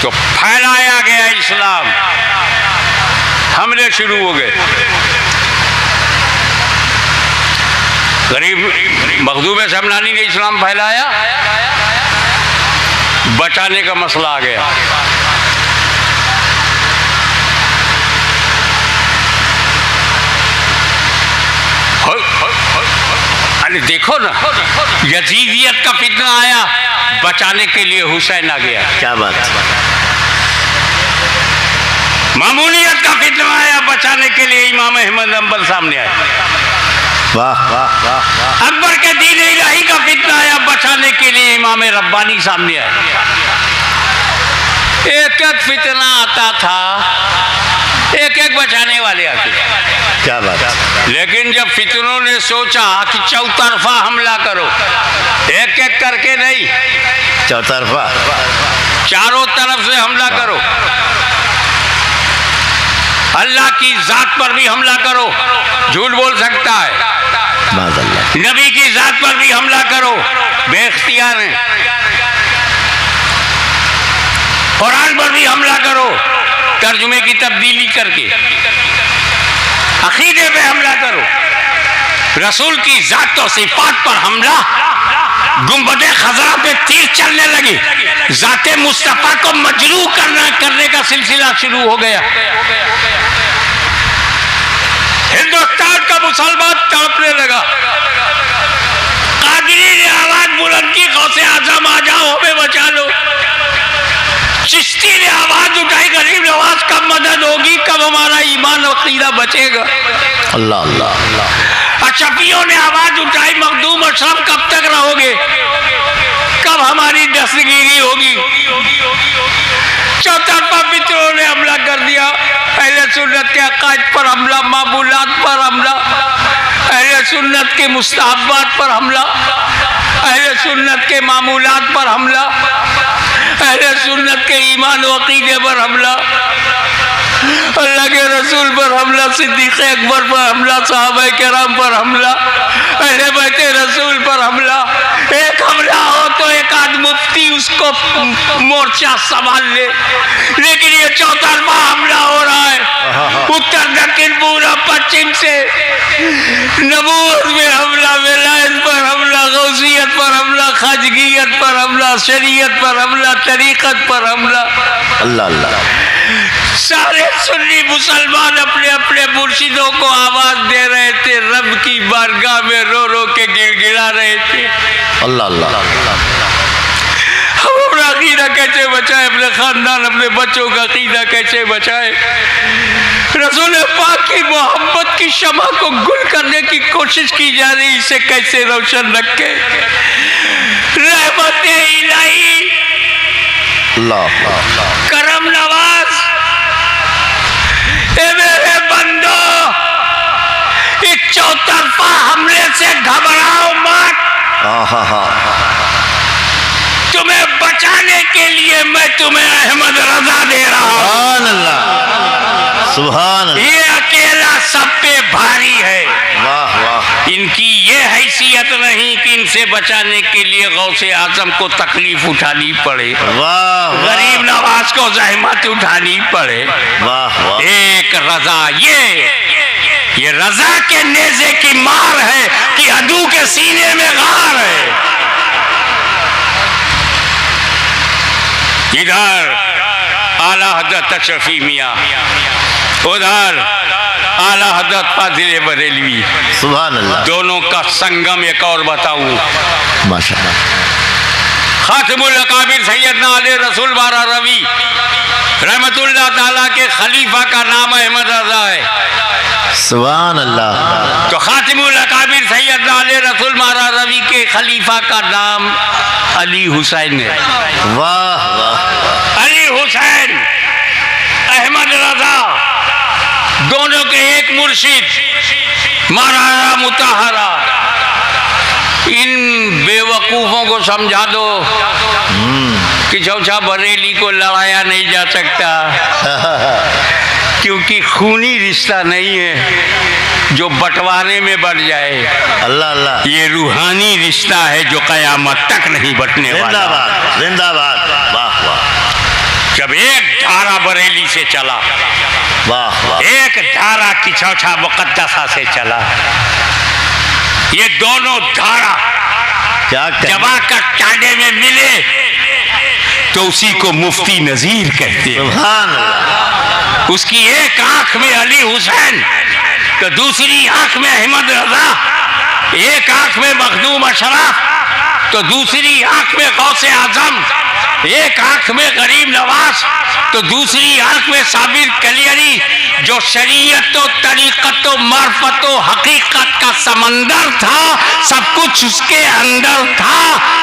तो फैलाया गया इस्लाम, हमले शुरू हो गए। गरीब मखदूम समनानी ने इस्लाम फैलाया, बचाने का मसला आ गया। अरे देखो ना, यजीदियत का फितना आया, बचाने के लिए हुसैन आ गया। क्या बात। मामूलियत का फितना आया, बचाने के लिए इमाम अहमद अंबल सामने आए। वाह वाह वाह। अकबर के दीन इलाही का फितना आया, बचाने के लिए इमाम रब्बानी सामने आए। एक एक फितना आता था, एक एक बचाने वाले आके। क्या बात। लेकिन जब फितरों ने सोचा कि चौतरफा हमला करो, एक एक करके नहीं, चौतरफा, चारों तरफ से हमला करो, अल्लाह की जात पर भी हमला करो, झूठ बोल सकता है, माज़अल्लाह, नबी की जात पर भी हमला करो, बेख्तियार है, कुरान पर भी हमला करो, तर्जुमे की तब्दीली करके, अकीदे पे हमला करो, रसूल की जात और सिफात पर हमला, गुंबदे खजरा पे तीर चलने लगे, जाते मुस्तफा को मजरूह करने का सिलसिला शुरू हो गया। हिंदुस्तान का मुसलमान तड़पने लगा। कादरी ने आवाज बुलंद की, गौसे आजम आ जाओ, हमें बचा लो। चिश्ती ने आवाज उठाई, गरीब नवाज कब मदद होगी, कब हमारा ईमान और अकीदा बचेगा। अल्लाह अल्लाह अल्लाह। अशफियों ने आवाज उठाई, मखदूम अशरफ कब तक रहोगे, कब हमारी दस्तगिरी होगी। चौतरफा फितरों ने हमला कर दिया। अहले सुन्नत के अकायद पर हमला, मामूलात पर हमला, अहले सुन्नत के मुस्तहब्बात पर हमला, अहले सुन्नत के मामूलात पर हमला, अहले सुन्नत के ईमान व अकीदे पर हमला, अल्लाह के रसूल पर हमला, सिद्दीक़ अकबर पर हमला, सहाबा किराम पर हमला, अहले बैत रसूल पर हमला। एक हमला हो तो एक आध मुफ्ती उसको मोर्चा संभाल ले, लेकिन ये चौतरफा हमला हो रहा है, उत्तर दक्षिण पूर्व पश्चिम से। नबूवत में हमला, विलायत पर हमला, गौसियत पर हमला, खाजगियत पर हमला, शरीयत पर हमला, तरीक़त पर हमला। अल्लाह अल्लाह। सारे सुन्नी मुसलमान अपने अपने मुर्शिदों को आवाज दे रहे थे, रब की बारगाह में रो रो के गिड़गिड़ा रहे थे। अल्लाह अल्लाह। हम अपना अकीदा कैसे बचाए, अपने खानदान अपने बच्चों का अकीदा कैसे बचाए, रसूल पाक की मोहब्बत की शमा को गुल करने की कोशिश की जा रही, इसे कैसे रोशन रखे। रहमत इलाही, अल्लाह करम नवाज, ए मेरे बंदो, इस चौतरफा हमले से घबराओ मत। तुम्हें बचाने के लिए मैं तुम्हें अहमद रजा दे रहा हूं। सुभान अल्लाह, सुभान अल्लाह। ये अकेला सब पे भारी है। वाह वाह। इनकी ये हैसियत नहीं कि इनसे बचाने के लिए गौसे आजम को तकलीफ उठानी पड़े, वाह, गरीब नवाज को जहमत उठानी पड़े। वाह वाह। एक रजा, ये रजा के नेज़े की मार है कि अदू के सीने में गार है। इधर आला हज़रत अशरफी मियाँ, उधर आला हज़रत फाजिल बरेलवी, सुभान अल्लाह। दोनों का संगम एक और बताऊं। माशाअल्लाह। खातिमुल अकाबिर सैयदना अली रसूल बारा रवी रहमतुल्लाह ताला के खलीफा का नाम अहमद रजा है। सुभान अल्लाह। तो खातिमुल अकाबिर सैयदना अली रसूल बारा रवी के खलीफा का नाम अली हुसैन है। वाह वाह। अली हुसैन, अहमद रजा, दोनों के एक मुर्शिद मौलाना मुताहरा। इन बेवकूफ़ों को समझा दो कि चौचा बरेली को लड़ाया नहीं जा सकता, क्योंकि खूनी रिश्ता नहीं है जो बंटवारे में बढ़ जाए। अल्लाह अल्लाह। ये रूहानी रिश्ता है जो क़यामत तक नहीं बंटने वाला। जिंदाबाद जिंदाबाद। वाह वाह। जब एक धारा बरेली से चला, वाह वाह। एक धारा की चौथा मुक़द्दसा से चला, ये दोनों धारा क्या जब आकर कांडे में मिले तो उसी को मुफ्ती नजीर कहते हैं। सुभान अल्लाह। उसकी एक आंख में अली हुसैन तो दूसरी आंख में अहमद रजा, एक आंख में मखदूम अशरफ तो दूसरी आंख में गौसे आजम, एक आंख में गरीब नवाज तो दूसरी आंख में साबिर कलियरी, जो शरीयत तरीक़त मार्फत हकीकत का समंदर था, सब कुछ उसके अंदर था।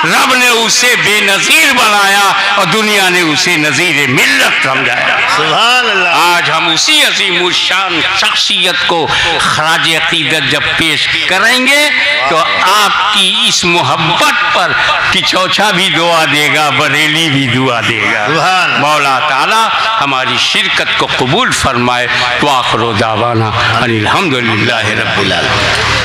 रब ने उसे बेनज़ीर बनाया और दुनिया ने उसे नज़ीर मिल्लत समझाया। सुभान अल्लाह। आज हम उसी अज़ीम शान शख्सियत को खराज अक़ीदत जब पेश करेंगे तो आपकी इस मोहब्बत पर कि चौथा भी दुआ देगा, बरेली भी दुआ देगा। मौला ताला हमारी शिरकत को कबूल फरमाए। तो आखिर दावाना अनिल हम्दुलिल्लाहि रब्बिल आलमीन।